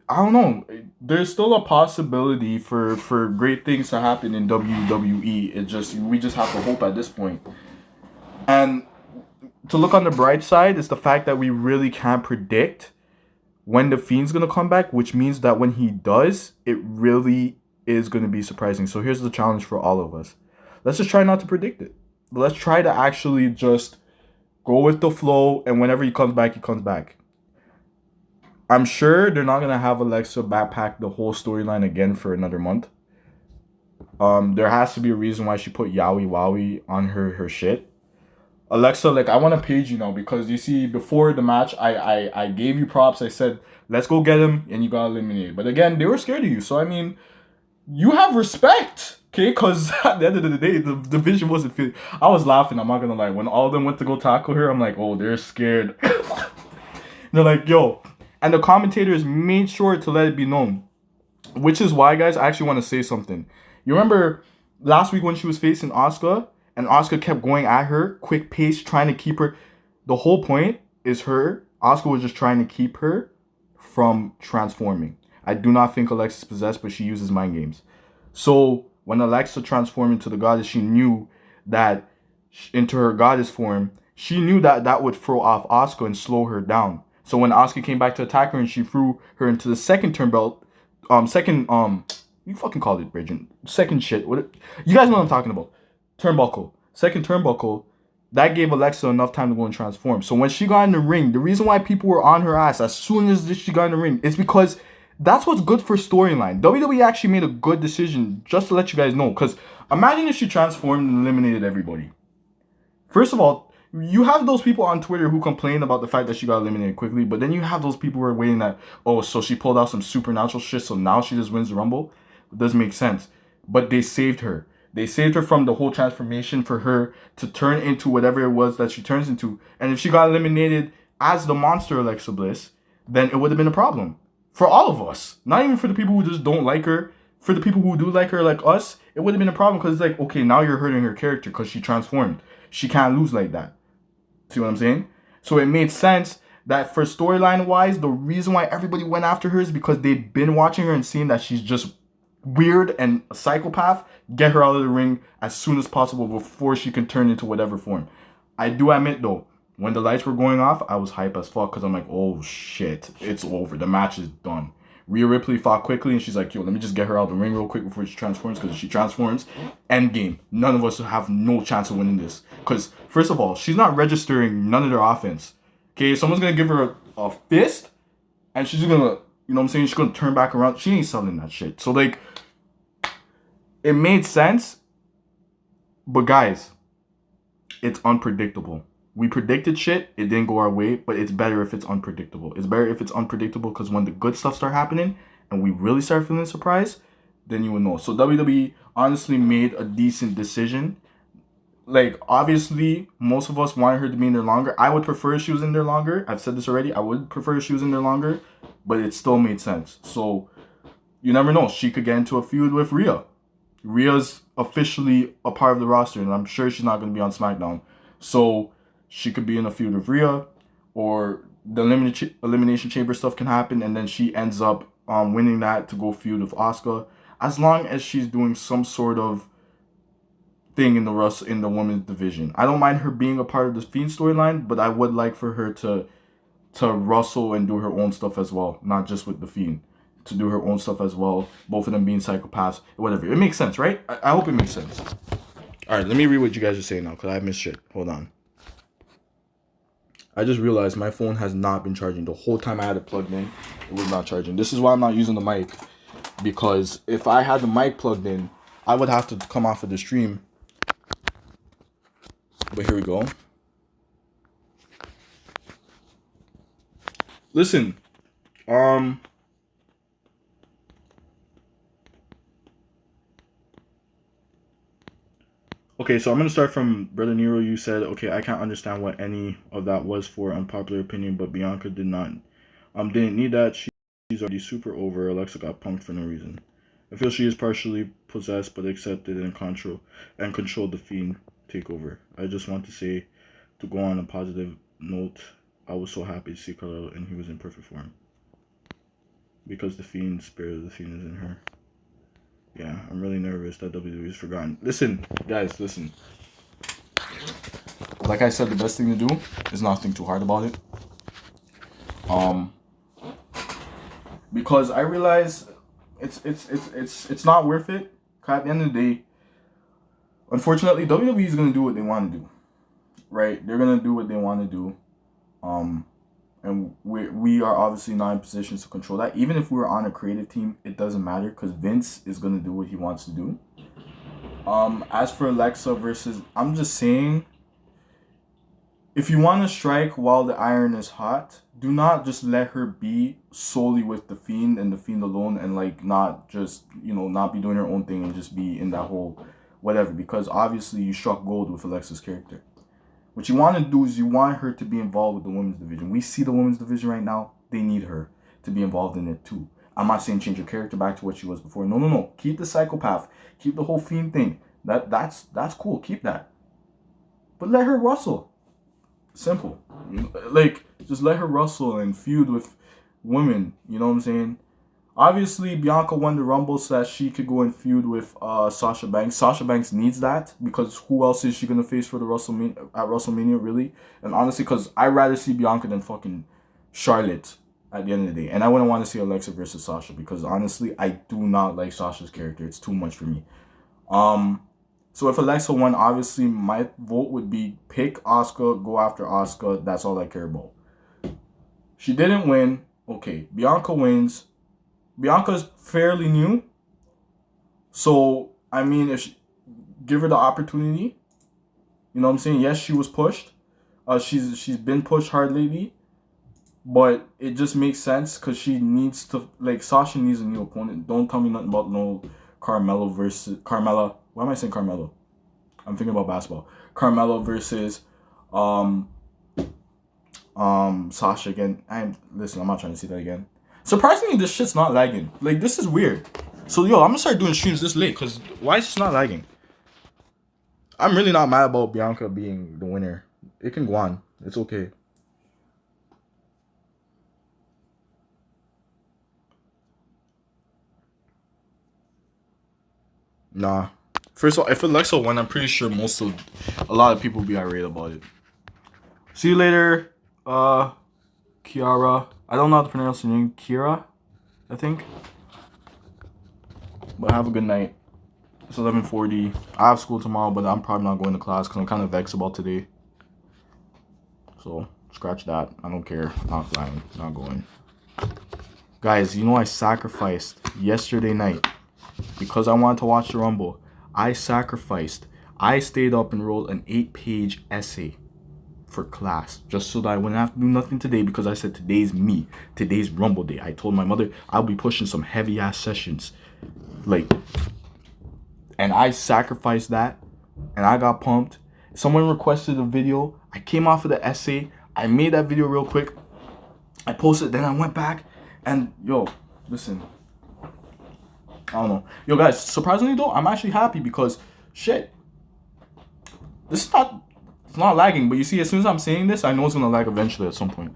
don't know. There's still a possibility for great things to happen in WWE. We just have to hope at this point. And to look on the bright side is the fact that we really can't predict when the Fiend's gonna come back, which means that when he does, it really is gonna be surprising. So here's the challenge for all of us. Let's just try not to predict it. Let's try to actually just go with the flow, and whenever he comes back, he comes back. I'm sure they're not gonna have Alexa backpack the whole storyline again for another month. There has to be a reason why she put Yowie Wowie on her shit. Alexa, like, I want to page you now because you see, before the match, I gave you props. I said, let's go get him, and you got eliminated. But again, they were scared of you. So, I mean, you have respect, okay? Because at the end of the day, the division wasn't fit. I was laughing, I'm not going to lie. When all of them went to go tackle her, I'm like, oh, they're scared. They're like, yo. And the commentators made sure to let it be known. Which is why, guys, I actually want to say something. You remember last week when she was facing Asuka? And Asuka kept going at her, quick pace, trying to keep her. The whole point is Asuka was just trying to keep her from transforming. I do not think Alexa's possessed, but she uses mind games. So when Alexa transformed into the goddess, she knew that into her goddess form, she knew that that would throw off Asuka and slow her down. So when Asuka came back to attack her and she threw her into the second you fucking called it, Bridget. Second shit. You guys know what I'm talking about. Turnbuckle. Second turnbuckle. That gave Alexa enough time to go and transform. So when she got in the ring, the reason why people were on her ass as soon as she got in the ring is because that's what's good for storyline. WWE actually made a good decision, just to let you guys know. Because imagine if she transformed and eliminated everybody. First of all, you have those people on Twitter who complain about the fact that she got eliminated quickly, but then you have those people who are waiting that, oh, so she pulled out some supernatural shit, so now she just wins the Rumble. It doesn't make sense. But they saved her. They saved her from the whole transformation for her to turn into whatever it was that she turns into. And if she got eliminated as the monster Alexa Bliss, then it would have been a problem. For all of us. Not even for the people who just don't like her. For the people who do like her, like us, it would have been a problem because it's like, okay, now you're hurting her character because she transformed. She can't lose like that. See what I'm saying? So it made sense that for storyline wise, the reason why everybody went after her is because they've been watching her and seeing that she's just weird and a psychopath. Get her out of the ring as soon as possible before she can turn into whatever form. I do admit though, when the lights were going off, I was hype as fuck because I'm like, oh shit, it's over. The match is done. Rhea Ripley fought quickly and she's like, yo, let me just get her out of the ring real quick before she transforms, because if she transforms, end game. None of us have no chance of winning this. Because, first of all, she's not registering none of their offense. Okay, someone's going to give her a fist and she's going to, you know what I'm saying, she's going to turn back around. She ain't selling that shit. So, like, it made sense, but guys, it's unpredictable. We predicted shit, it didn't go our way, but it's better if it's unpredictable. It's better if it's unpredictable because when the good stuff start happening and we really start feeling surprised, then you will know. So WWE honestly made a decent decision. Like, obviously, most of us wanted her to be in there longer. I would prefer if she was in there longer. I've said this already. I would prefer if she was in there longer, but it still made sense. So, you never know. She could get into a feud with Rhea. Rhea's officially a part of the roster, and I'm sure she's not going to be on SmackDown. So she could be in a feud with Rhea, or the Elimination Chamber stuff can happen, and then she ends up winning that to go feud with Asuka. As long as she's doing some sort of thing in the women's division. I don't mind her being a part of the Fiend storyline, but I would like for her to wrestle and do her own stuff as well, not just with the Fiend. To do her own stuff as well, both of them being psychopaths, whatever. It makes sense, right? I hope it makes sense. All right, let me read what you guys are saying now, because I missed shit. Hold on. I just realized my phone has not been charging. The whole time I had it plugged in, it was not charging. This is why I'm not using the mic, because if I had the mic plugged in, I would have to come off of the stream. But here we go. Listen, okay, so I'm going to start from Brother Nero. You said, okay, I can't understand what any of that was for, unpopular opinion, but Bianca didn't need that. She's already super over. Alexa got punked for no reason. I feel she is partially possessed, but accepted and controlled the Fiend takeover. I just want to say, to go on a positive note, I was so happy to see Carlo and he was in perfect form. Because the Fiend, spirit of the Fiend is in her. Yeah, I'm really nervous that WWE is forgotten. Listen, guys, listen. like I said, the best thing to do is not think too hard about it. Because I realize it's not worth it. At the end of the day, unfortunately, WWE is gonna do what they want to do, right? They're gonna do what they want to do, and we are obviously not in positions to control that. Even if we were on a creative team, it doesn't matter because Vince is gonna do what he wants to do. As for Alexa versus, I'm just saying, if you want to strike while the iron is hot, do not just let her be solely with the Fiend and the Fiend alone, and like not just, not be doing her own thing and just be in that whole whatever, because obviously you struck gold with Alexa's character. What you want to do is you want her to be involved with the women's division. We see the women's division right now. They need her to be involved in it too. I'm not saying change her character back to what she was before. No. Keep the psychopath. Keep the whole Fiend thing. That's cool. Keep that. But let her wrestle. Simple. Like, just let her wrestle and feud with women. You know what I'm saying? Obviously, Bianca won the Rumble so that she could go and feud with Sasha Banks. Sasha Banks needs that because who else is she going to face for the WrestleMania, really? And honestly, because I'd rather see Bianca than fucking Charlotte at the end of the day. And I wouldn't want to see Alexa versus Sasha because honestly, I do not like Sasha's character. It's too much for me. So if Alexa won, obviously my vote would be pick Asuka, go after Asuka. That's all I care about. She didn't win. Okay, Bianca wins. Bianca's fairly new. So, I mean, if she, give her the opportunity. You know what I'm saying? Yes, she was pushed. She's been pushed hard lately. But it just makes sense because she needs to, like, Sasha needs a new opponent. Don't tell me nothing about no Carmella versus Carmella. Why am I saying Carmelo? I'm thinking about basketball. Carmelo versus Sasha again. Listen, I'm not trying to say that again. Surprisingly, this shit's not lagging. Like, this is weird. So, yo, I'm gonna start doing streams this late because why is this not lagging? I'm really not mad about Bianca being the winner. It can go on. It's okay. Nah. First of all, if Alexa won, I'm pretty sure a lot of people will be irate about it. See you later, Kiara. I don't know how to pronounce your name. Kira, I think. But have a good night. It's 11:40. I have school tomorrow, but I'm probably not going to class because I'm kind of vexed about today. So, scratch that. I don't care. Not flying. Not going. Guys, I sacrificed yesterday night because I wanted to watch the Rumble. I sacrificed. I stayed up and wrote an 8-page essay for class just so that I wouldn't have to do nothing today because I said today's me. Today's Rumble day. I told my mother I'll be pushing some heavy ass sessions. And I sacrificed that and I got pumped. Someone requested a video. I came off of the essay. I made that video real quick. I posted, then I went back and listen. I don't know. Yo, guys, surprisingly though, I'm actually happy because shit. It's not lagging, but you see, as soon as I'm saying this, I know it's gonna lag eventually at some point.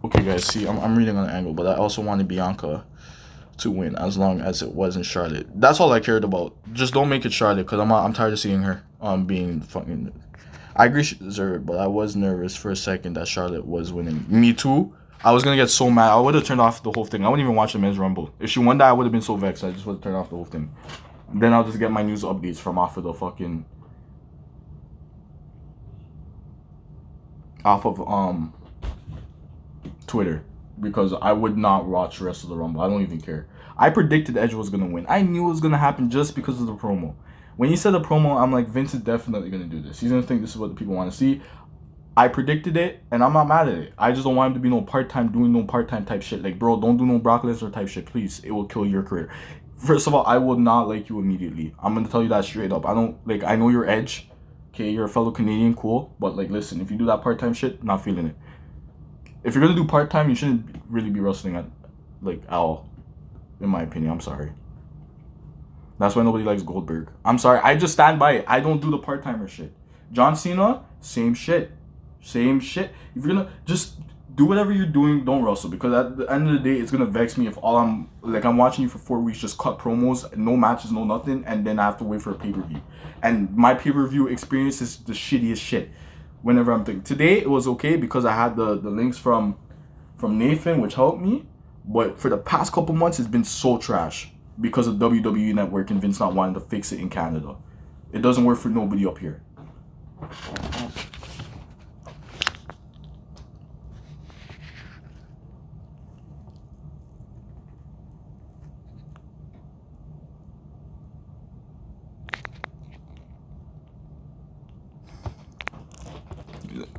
Okay, guys, see, I'm reading on an angle, but I also wanted Bianca to win as long as it wasn't Charlotte. That's all I cared about. Just don't make it Charlotte, because I'm tired of seeing her being fucking. I agree she deserved it, but I was nervous for a second that Charlotte was winning. Me too. I was gonna get so mad. I would have turned off the whole thing. I wouldn't even watch the men's Rumble. If she won that, I would have been so vexed. I just would have turned off the whole thing. Then I'll just get my news updates from off of Twitter, because I would not watch the rest of the Rumble. I don't even care. I predicted Edge was gonna win. I knew it was gonna happen just because of the promo. When he said the promo, I'm like, Vince is definitely gonna do this. He's gonna think this is what the people want to see. I predicted it, and I'm not mad at it. I just don't want him to be doing no part-time type shit. Like, bro, don't do no Brock Lesnar type shit, please. It will kill your career. First of all, I will not like you immediately. I'm gonna tell you that straight up. I know you're Edge. Okay, you're a fellow Canadian, cool. But, listen, if you do that part-time shit, not feeling it. If you're gonna do part-time, you shouldn't really be wrestling at all. In my opinion, I'm sorry. That's why nobody likes Goldberg. I'm sorry, I just stand by it. I don't do the part-timer shit. John Cena, same shit. Same shit. If you're gonna just do whatever you're doing. Don't wrestle, because at the end of the day, it's gonna vex me if all I'm watching you for 4 weeks just cut promos, no matches, no nothing, and then I have to wait for a pay-per-view. And my pay-per-view experience is the shittiest shit. Whenever I'm thinking today, it was okay because I had the links from Nathan, which helped me. But for the past couple months, it's been so trash because of WWE Network and Vince not wanting to fix it in Canada. It doesn't work for nobody up here.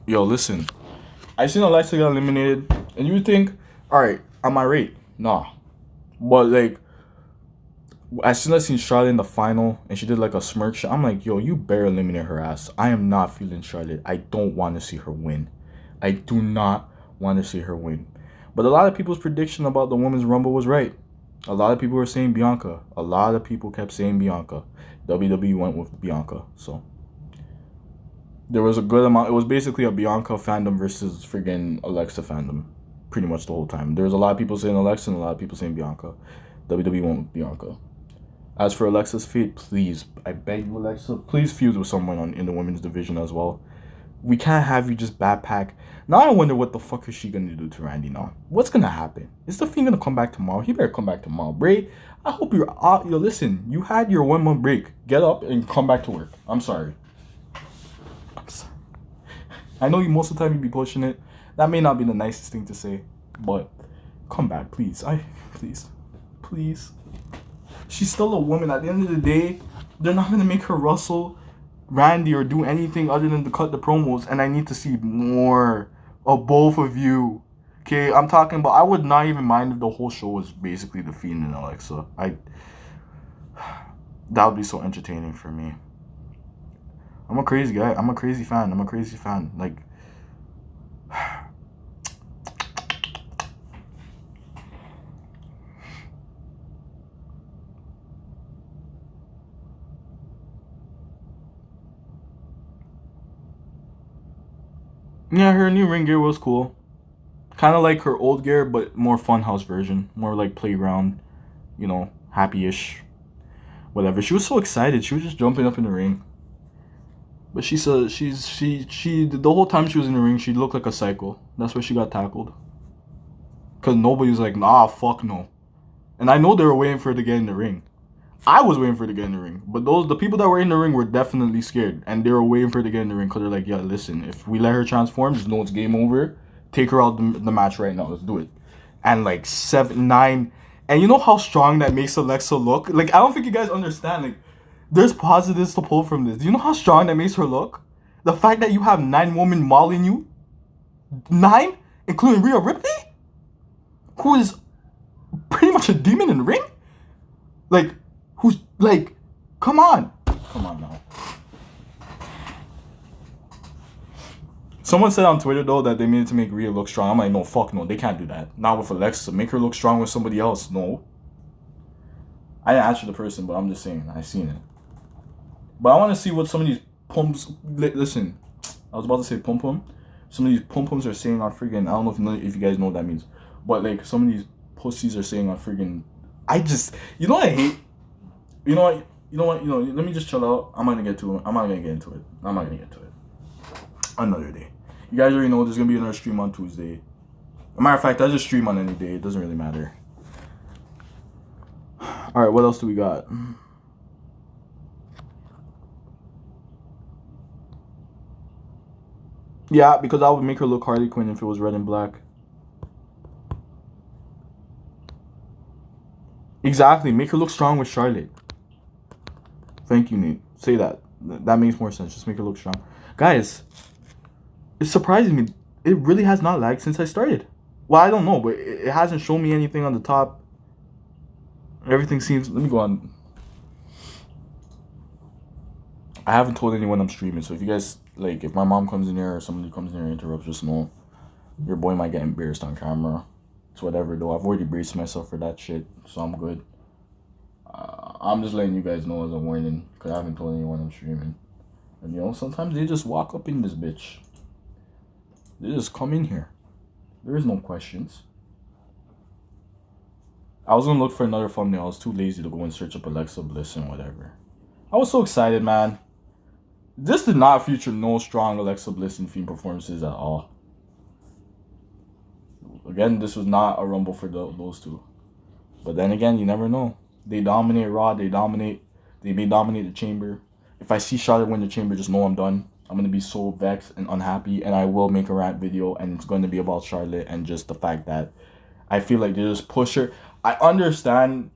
Yo, listen. I seen Alexa get eliminated, and you think, alright, am I right? Nah. But like, as soon as I seen Charlotte in the final and she did like a smirk shot, I'm like, yo, you better eliminate her ass. I am not feeling Charlotte. I don't want to see her win. I do not want to see her win. But a lot of people's prediction about the Women's Rumble was right. A lot of people were saying Bianca. A lot of people kept saying Bianca. WWE went with Bianca. So there was a good amount. It was basically a Bianca fandom versus friggin' Alexa fandom pretty much the whole time. There was a lot of people saying Alexa and a lot of people saying Bianca. WWE went with Bianca. As for Alexa's fate, please, I beg you, Alexa, please feud with someone in the women's division as well. We can't have you just backpack. Now I wonder what the fuck is she gonna do to Randy now. What's gonna happen? Is the Fiend gonna come back tomorrow? He better come back tomorrow. Bray, I hope you're out. Yo, listen, you had your 1 month break. Get up and come back to work. I'm sorry. I know you most of the time you be pushing it. That may not be the nicest thing to say, but come back, please. Please. She's still a woman. At the end of the day, they're not gonna make her wrestle Randy or do anything other than to cut the promos, and I need to see more of both of you. Okay, I'm talking about, I would not even mind if the whole show was basically The Fiend and Alexa. That would be so entertaining for me. I'm a crazy guy. I'm a crazy fan. Like, yeah, her new ring gear was cool. Kind of like her old gear, but more funhouse version. More like playground, happy-ish. Whatever. She was so excited. She was just jumping up in the ring. But she said she the whole time she was in the ring, she looked like a psycho. That's why she got tackled. Because nobody was like, nah, fuck no. And I know they were waiting for her to get in the ring. I was waiting for her to get in the ring. But the people that were in the ring were definitely scared. And they were waiting for her to get in the ring because they're like, yeah, listen, if we let her transform, just know it's game over. Take her out the match right now. Let's do it. And like 7, 9. And you know how strong that makes Alexa look? Like, I don't think you guys understand. Like, there's positives to pull from this. Do you know how strong that makes her look? The fact that you have 9 women mauling you. 9? Including Rhea Ripley? Who is pretty much a demon in the ring? Like, who's, like, come on. Come on now. Someone said on Twitter, though, that they needed to make Rhea look strong. I'm like, no, fuck no. They can't do that. Not with Alexa. Make her look strong with somebody else. No. I didn't answer the person, but I'm just saying. I seen it. But I want to see what some of these pumps... Listen, I was about to say pum-pum. Some of these pum-pums are saying on friggin... I don't know if you guys know what that means. But, like, some of these pussies are saying on friggin... I just... You know what I hate? You know what? Let me just chill out. I'm not going to get into it. Another day. You guys already know there's going to be another stream on Tuesday. As a matter of fact, I just stream on any day. It doesn't really matter. Alright, what else do we got? Yeah, because I would make her look Harley Quinn if it was red and black. Exactly, make her look strong with Charlotte. Thank you, Nate. Say that. That makes more sense. Just make her look strong. Guys, it's surprising me. It really has not lagged since I started. Well, I don't know, but it hasn't shown me anything on the top. Everything seems... Let me go on. I haven't told anyone I'm streaming, so if you guys... Like, if my mom comes in here or somebody comes in here and interrupts, just know your boy might get embarrassed on camera. It's whatever, though. I've already braced myself for that shit, so I'm good. I'm just letting you guys know as a warning, because I haven't told anyone I'm streaming. And, sometimes they just walk up in this bitch. They just come in here. There is no questions. I was gonna look for another thumbnail. I was too lazy to go and search up Alexa Bliss and whatever. I was so excited, man. This did not feature no strong Alexa Bliss and Fiend performances at all. Again, this was not a rumble for those two. But then again, you never know. They dominate Raw. They may dominate the Chamber. If I see Charlotte win the Chamber, just know I'm done. I'm going to be so vexed and unhappy. And I will make a rant video. And it's going to be about Charlotte and just the fact that I feel like they just push her. I can understand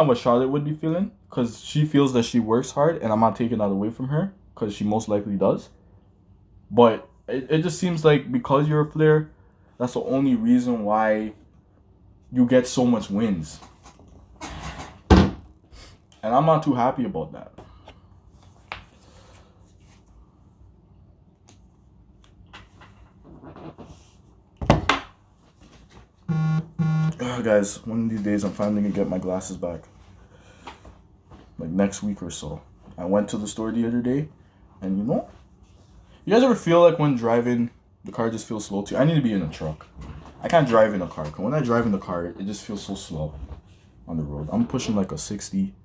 what Charlotte would be feeling. Because she feels that she works hard. And I'm not taking that away from her. Because she most likely does. But it just seems like because you're a Flair, that's the only reason why you get so much wins. And I'm not too happy about that. Guys, one of these days I'm finally gonna get my glasses back. Like next week or so. I went to the store the other day, and you guys ever feel like when driving, the car just feels slow too? I need to be in a truck. I can't drive in a car. Cause when I drive in the car, it just feels so slow on the road. I'm pushing like a 60,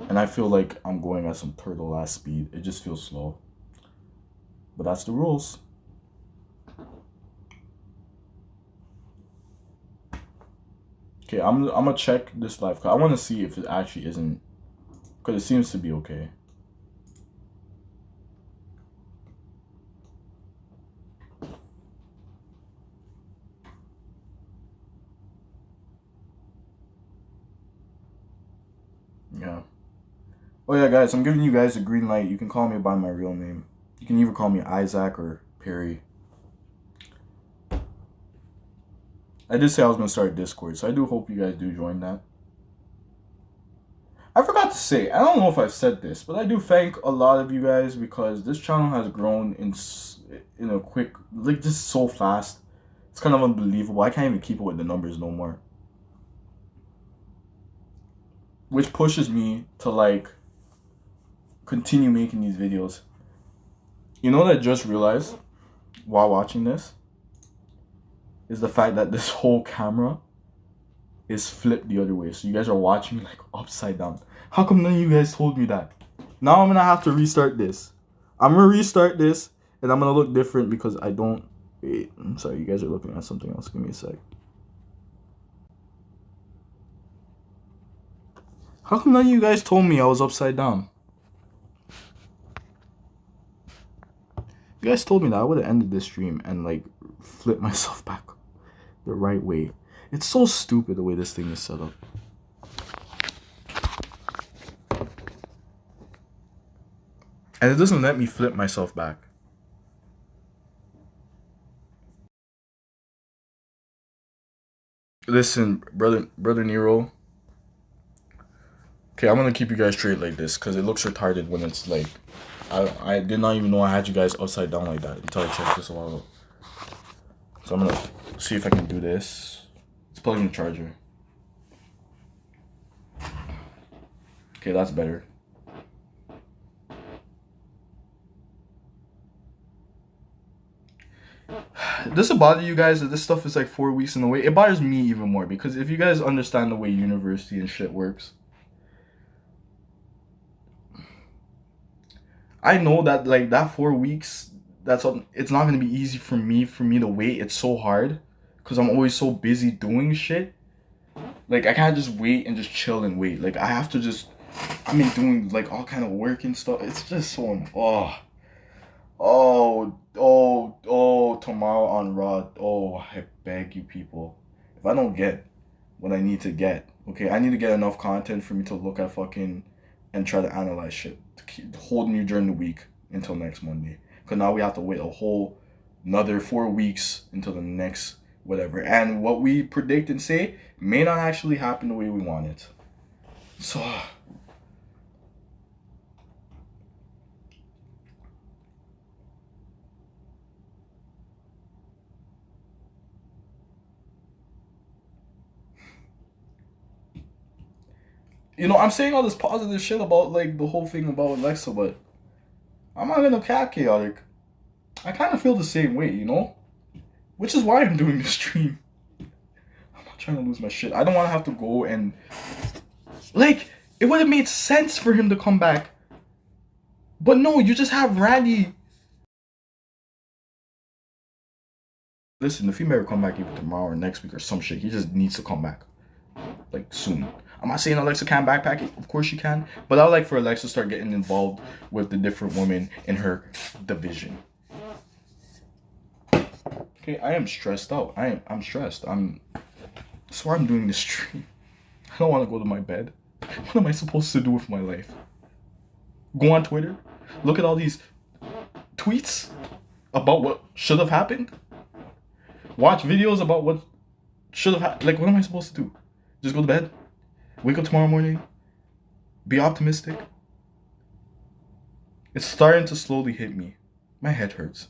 and I feel like I'm going at some turtle ass speed. It just feels slow. But that's the rules. Okay, I'm gonna check this live cause I want to see if it actually isn't, cause it seems to be okay. Yeah. Oh yeah, guys, I'm giving you guys a green light. You can call me by my real name. You can either call me Isaac or Perry. I did say I was going to start Discord, so I do hope you guys do join that. I forgot to say, I don't know if I've said this, but I do thank a lot of you guys because this channel has grown in a quick, like just so fast. It's kind of unbelievable. I can't even keep up with the numbers no more. Which pushes me to like continue making these videos. You know what I just realized while watching this? Is the fact that this whole camera is flipped the other way. So you guys are watching me like upside down. How come none of you guys told me that? Now I'm going to have to restart this. I'm going to restart this and I'm going to look different because I don't... Wait, I'm sorry, you guys are looking at something else. Give me a sec. How come none of you guys told me I was upside down? If you guys told me that, I would have ended this stream and like flipped myself back the right way. It's so stupid the way this thing is set up. And it doesn't let me flip myself back. Listen, brother Nero. Okay, I'm gonna keep you guys straight like this because it looks retarded when it's like I did not even know I had you guys upside down like that until I checked this a while ago. So I'm gonna see if I can do this. Let's plug in the charger. Okay, that's better. Does it bother you guys that this stuff is like 4 weeks in the way? It bothers me even more because if you guys understand the way university and shit works, I know that like that 4 weeks, it's not gonna be easy for me to wait. It's so hard because I'm always so busy doing shit. Like I can't just wait and just chill and wait. Like I have to just, I mean, doing like all kind of work and stuff. It's just so tomorrow on Raw. Oh, I beg you people, if I don't get what I need to get, okay, I need to get enough content for me to look at fucking and try to analyze shit to keep holding you during the week until next Monday. Because now we have to wait a whole another 4 weeks until the next whatever. And what we predict and say may not actually happen the way we want it. So... You know, I'm saying all this positive shit about, like, the whole thing about Alexa, but I'm not gonna cap chaotic. I kind of feel the same way, you know? Which is why I'm doing this stream. I'm not trying to lose my shit. I don't want to have to go and... Like, it would have made sense for him to come back. But no, you just have Randy. Listen, if he may come back either tomorrow or next week or some shit, he just needs to come back. Like, soon. I'm not saying Alexa can't backpack it. Of course she can. But I would like for Alexa to start getting involved with the different women in her division. Okay, I am stressed out. I'm stressed. That's why I'm doing this stream. I don't want to go to my bed. What am I supposed to do with my life? Go on Twitter? Look at all these tweets about what should have happened? Watch videos about what should have happened? Like, what am I supposed to do? Just go to bed? Wake up tomorrow morning? Be optimistic? It's starting to slowly hit me. My head hurts.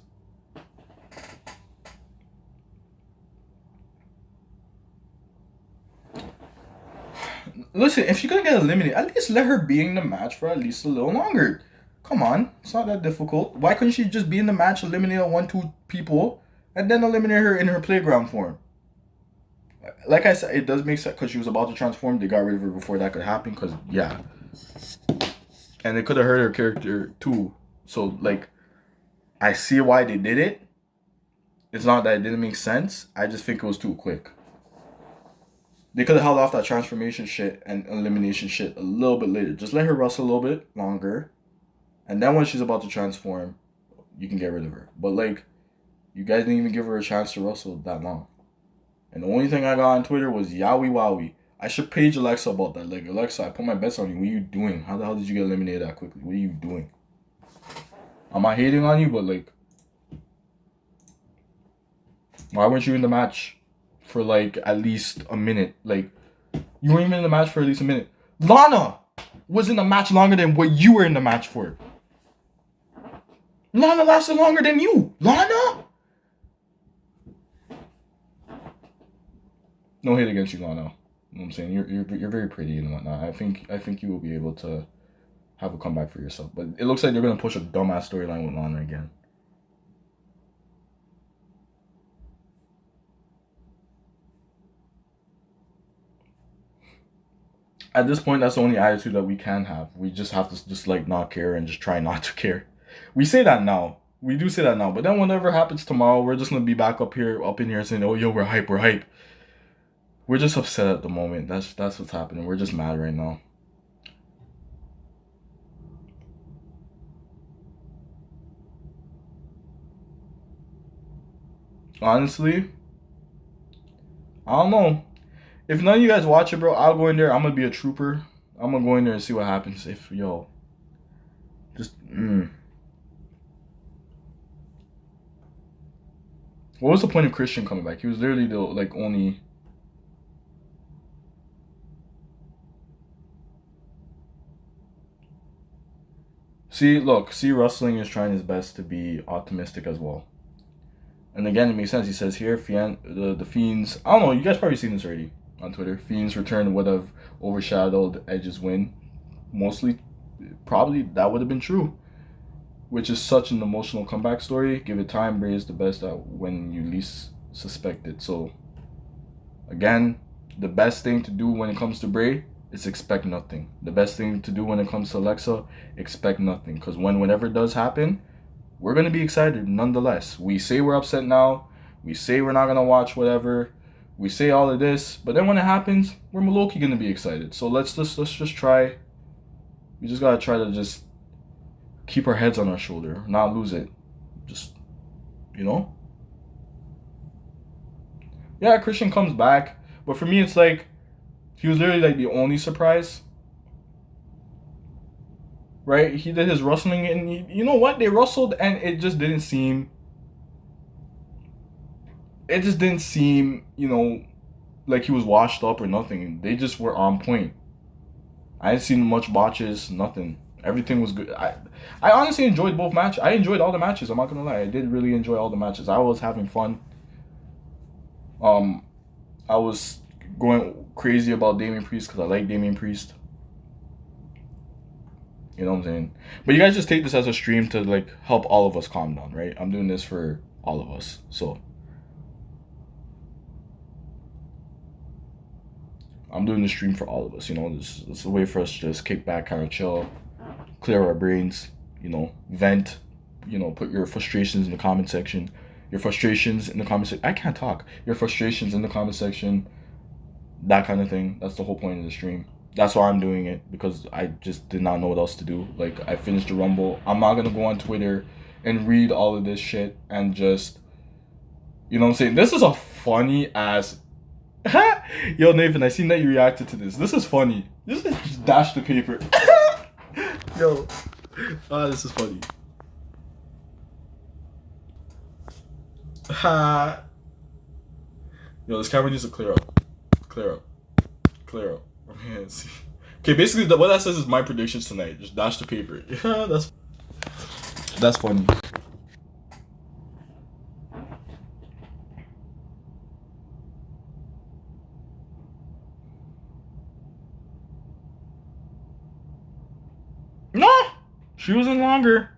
Listen, if she's gonna get eliminated, at least let her be in the match for at least a little longer. Come on, it's not that difficult. Why couldn't she just be in the match, eliminate 1-2 people, and then eliminate her in her playground form? Like I said, it does make sense because she was about to transform. They got rid of her before that could happen because, yeah. And it could have hurt her character too. So, like, I see why they did it. It's not that it didn't make sense. I just think it was too quick. They could have held off that transformation shit and elimination shit a little bit later. Just let her wrestle a little bit longer. And then when she's about to transform, you can get rid of her. But, like, you guys didn't even give her a chance to wrestle that long. And the only thing I got on Twitter was Yowie Wowie. I should page Alexa about that. Like, Alexa, I put my bets on you. What are you doing? How the hell did you get eliminated that quickly? What are you doing? I'm not hating on you, but, like, why weren't you in the match for, like, at least a minute? Like, you weren't even in the match for at least a minute. Lana was in the match longer than what you were in the match for. Lana lasted longer than you. Lana? No hate against you, Lana. You know what I'm saying? You're very pretty and whatnot. I think you will be able to have a comeback for yourself. But it looks like they're gonna push a dumbass storyline with Lana again. At this point, that's the only attitude that we can have. We just have to just like not care and just try not to care. We say that now. We do say that now. But then whatever happens tomorrow, we're just gonna be back up in here saying, "Oh, yo, we're hype, we're hype." We're just upset at the moment. That's what's happening. We're just mad right now. Honestly, I don't know. If none of you guys watch it, bro, I'll go in there. I'm gonna be a trooper. I'm gonna go in there and see what happens. If yo, just What was the point of Christian coming back? He was literally the like only. See, wrestling is trying his best to be optimistic as well. And again, it makes sense. He says here, the Fiends. I don't know. You guys probably seen this already on Twitter. Fiends return would have overshadowed Edge's win. Mostly, probably that would have been true. Which is such an emotional comeback story. Give it time. Bray is the best at when you least suspect it. So, again, the best thing to do when it comes to Bray is expect nothing. The best thing to do when it comes to Alexa, expect nothing. Because whenever it does happen, we're going to be excited nonetheless. We say we're upset now. We say we're not going to watch whatever. We say all of this. But then when it happens, we're low-key going to be excited. So let's just try. We just got to try to just keep our heads on our shoulder. Not lose it. Just, you know? Yeah, Christian comes back. But for me, it's like, he was literally like the only surprise. Right? He did his wrestling and you know what? They wrestled and it just didn't seem, you know, like he was washed up or nothing. They just were on point. I didn't see much botches, nothing. Everything was good. I honestly enjoyed both matches. I enjoyed all the matches. I'm not gonna lie. I did really enjoy all the matches. I was having fun. I was going crazy about Damian Priest because I like Damian Priest. You know what I'm saying? But you guys just take this as a stream to like help all of us calm down, right? I'm doing this for all of us. So I'm doing the stream for all of us. You know, it's a way for us to just kick back, kind of chill, clear our brains. You know, vent. You know, put your frustrations in the comment section. Your frustrations in the comment section. I can't talk. Your frustrations in the comment section. That kind of thing. That's the whole point of the stream. That's why I'm doing it, because I just did not know what else to do. Like, I finished the Rumble. I'm not gonna go on Twitter and read all of this shit and just, you know what I'm saying? This is a funny ass. Yo, Nathan, I seen that you reacted to this. This is funny. This is just dash the paper. Yo, this is funny. Yo, this camera needs to clear up. Clear up. Clear up. Okay, see. Okay, basically, what that says is my predictions tonight. Just dash the paper. Yeah, that's funny. No, she was in longer.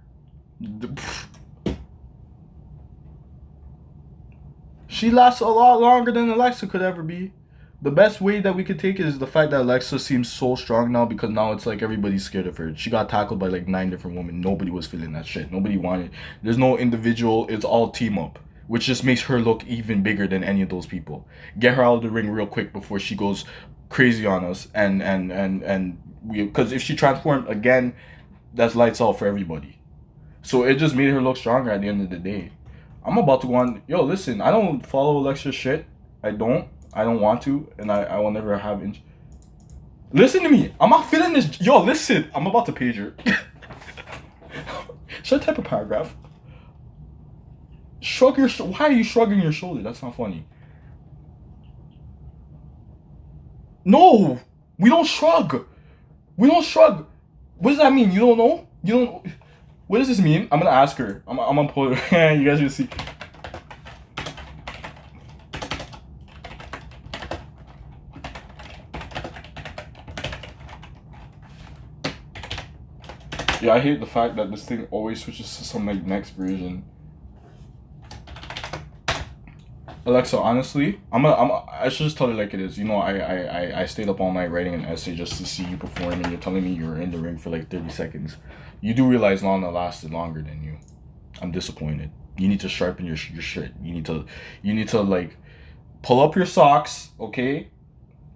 She lasts a lot longer than Alexa could ever be. The best way that we could take it is the fact that Alexa seems so strong now, because now it's like everybody's scared of her. She got tackled by like 9 different women. Nobody was feeling that shit. Nobody wanted. There's no individual. It's all team up, which just makes her look even bigger than any of those people. Get her out of the ring real quick before she goes crazy on us. And we, because if she transformed again, that's lights out for everybody. So it just made her look stronger at the end of the day. I'm about to go on. Yo, listen, I don't follow Alexa's shit. I don't want to, and I will never have. Listen to me. I'm not feeling this. Yo, listen. I'm about to page her. Should I type a paragraph? Shrug your. Why are you shrugging your shoulder? That's not funny. No, we don't shrug. We don't shrug. What does that mean? You don't know? You don't. What does this mean? I'm gonna ask her. I'm gonna pull her. You guys will see. Yeah, I hate the fact that this thing always switches to some like next version. Alexa, honestly, I should just tell her like it is. You know, I stayed up all night writing an essay just to see you perform, and you're telling me you were in the ring for like 30 seconds. You do realize Lana lasted longer than you. I'm disappointed. You need to sharpen your shirt. You need to like pull up your socks, okay,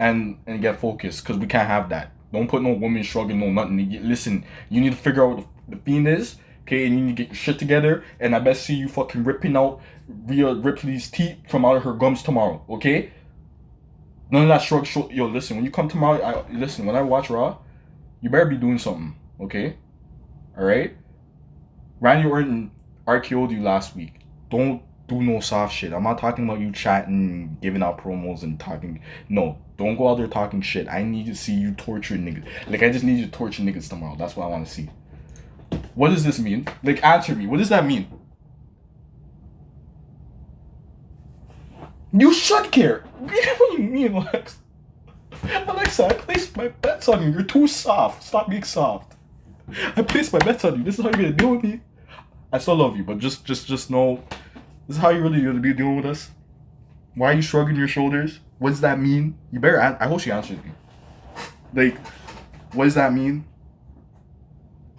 and get focused, because we can't have that. Don't put no woman shrugging, no nothing. Listen, you need to figure out what the Fiend is, okay, and you need to get your shit together. And I bet see you fucking ripping out Rhea Ripley's teeth from out of her gums tomorrow, okay? None of that shrug. Yo, listen, when you come tomorrow, listen, when I watch Raw, you better be doing something, okay? All right? Randy Orton RKO'd you last week. Don't do no soft shit. I'm not talking about you chatting, giving out promos and talking. No, don't go out there talking shit. I need to see you torture niggas. Like, I just need you to torture niggas tomorrow. That's what I want to see. What does this mean? Like, answer me. What does that mean? You should care. What do you mean, Alexa? Alexa, I placed my bets on you. You're too soft. Stop being soft. I placed my bets on you. This is how you're gonna deal with me. I still love you, but just know, this is how you're really gonna be dealing with us. Why are you shrugging your shoulders? What does that mean? You better. I hope she answers me. Like, what does that mean?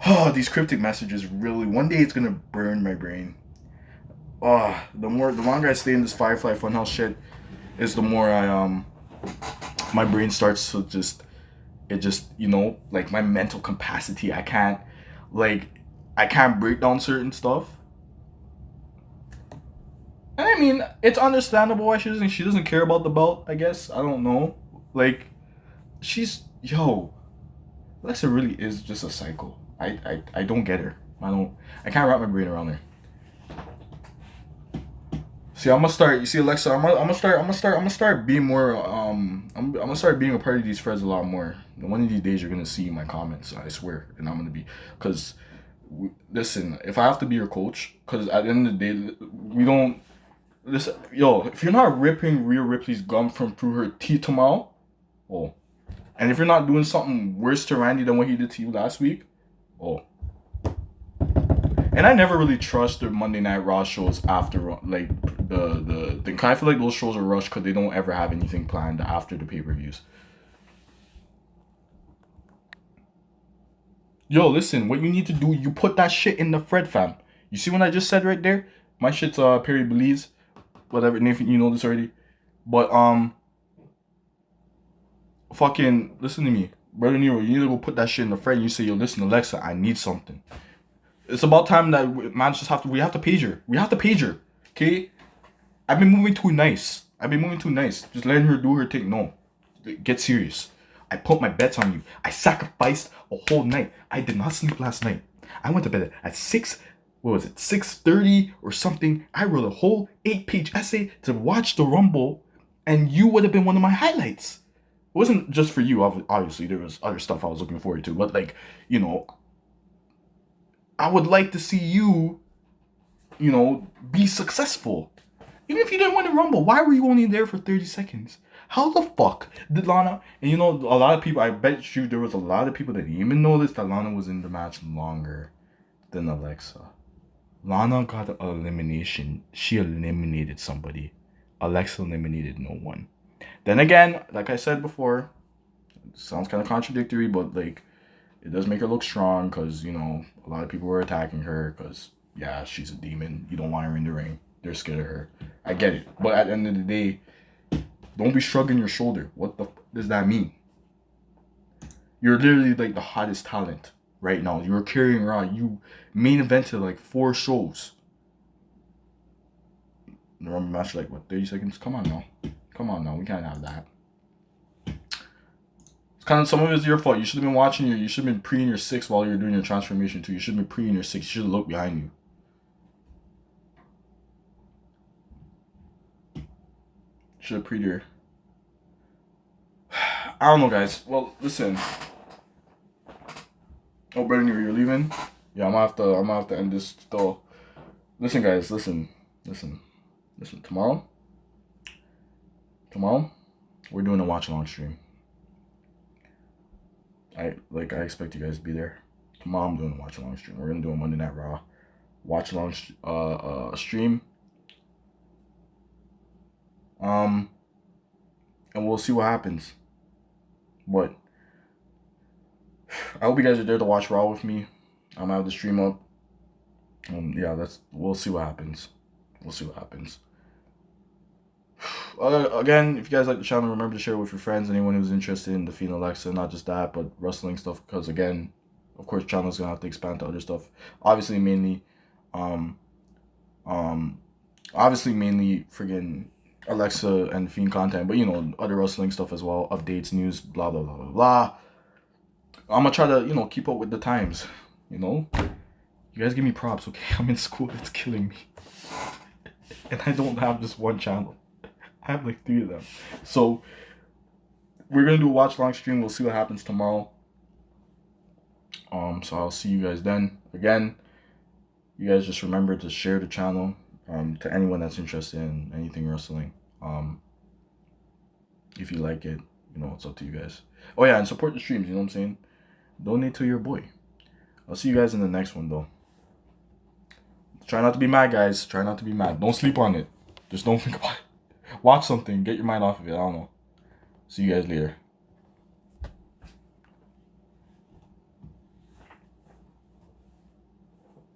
Oh, these cryptic messages really. One day it's gonna burn my brain. Oh, the longer I stay in this Firefly Funhouse shit, is the more my brain starts to just, you know, like my mental capacity. I can't break down certain stuff. And I mean, it's understandable why she doesn't care about the belt, I guess. I don't know. Like, Alexa really is just a psycho. I don't get her. I can't wrap my brain around her. See, I'm gonna start. You see, Alexa, I'm gonna start being more. I'm gonna start being a part of these threads a lot more. One of these days, you're gonna see my comments. I swear, and I'm gonna be, because, listen, if I have to be your coach, because at the end of the day, we don't. Listen, yo, if you're not ripping Rhea Ripley's gum through her teeth tomorrow, oh, and if you're not doing something worse to Randy than what he did to you last week, oh. And I never really trust the Monday Night Raw shows after, like, the I feel like those shows are rushed because they don't ever have anything planned after the pay-per-views. Yo, listen, what you need to do, you put that shit in the Fred fam. You see what I just said right there? My shit's Perry Belize. Whatever, Nathan, you know this already. But fucking listen to me. Brother Nero, you need to go put that shit in the Fred and you say, yo, listen, Alexa, I need something. It's about time that we have to page her. We have to page her. Okay? I've been moving too nice. Just letting her do her thing. No. Get serious. I put my bets on you. I sacrificed a whole night. I did not sleep last night. I went to bed at 6:30 or something. I wrote a whole 8-page essay to watch the Rumble, and you would have been one of my highlights. It wasn't just for you, obviously. There was other stuff I was looking forward to. But, like, you know, I would like to see you, you know, be successful. Even if you didn't win the Rumble, why were you only there for 30 seconds? How the fuck did Lana... And you know, a lot of people... I bet you there was a lot of people that didn't even notice that Lana was in the match longer than Alexa. Lana got an elimination. She eliminated somebody. Alexa eliminated no one. Then again, like I said before, it sounds kind of contradictory, but like, it does make her look strong because, you know, a lot of people were attacking her because, yeah, she's a demon. You don't want her in the ring. They're scared of her. I get it. But at the end of the day, don't be shrugging your shoulder. What the does that mean? You're literally like the hottest talent right now. You're carrying around. You main evented like 4 shows. The Rumble match like, what, 30 seconds? Come on now. We can't have that. It's kind of, some of it is your fault. You should have been watching you should have been pre in your 6 while you're doing your transformation too. You should have been pre in your 6. You should have looked behind you. Should have pre there. I don't know, guys. Well, listen. Oh, Brandon, you're leaving? Yeah, I'm gonna have to end this though. Listen, guys, listen. Tomorrow, we're doing a watch along stream. I expect you guys to be there. Tomorrow I'm doing a watch along stream. We're gonna do a Monday Night Raw watch along stream. And we'll see what happens. But I hope you guys are there to watch Raw with me. I'm gonna have the stream up. Yeah, we'll see what happens. Again, if you guys like the channel, remember to share it with your friends, anyone who's interested in defeating Alexa, not just that, but wrestling stuff, because again, of course, channel's gonna have to expand to other stuff. Obviously, mainly friggin' Alexa and Fiend content, but you know, other wrestling stuff as well, updates, news, blah blah blah blah blah. I'm gonna try to, you know, keep up with the times, you know. You guys give me props, okay? I'm in school, it's killing me. And I don't have just one channel. I have like 3 of them. So we're gonna do a watch long stream. We'll see what happens tomorrow. So I'll see you guys then. Again, you guys just remember to share the channel to anyone that's interested in anything wrestling. If you like it, you know, it's up to you guys. Oh yeah, and support the streams, you know what I'm saying? Donate to your boy. I'll see you guys in the next one though. Try not to be mad, guys. Try not to be mad. Don't sleep on it. Just don't think about it. Watch something. Get your mind off of it. I don't know. See you guys later.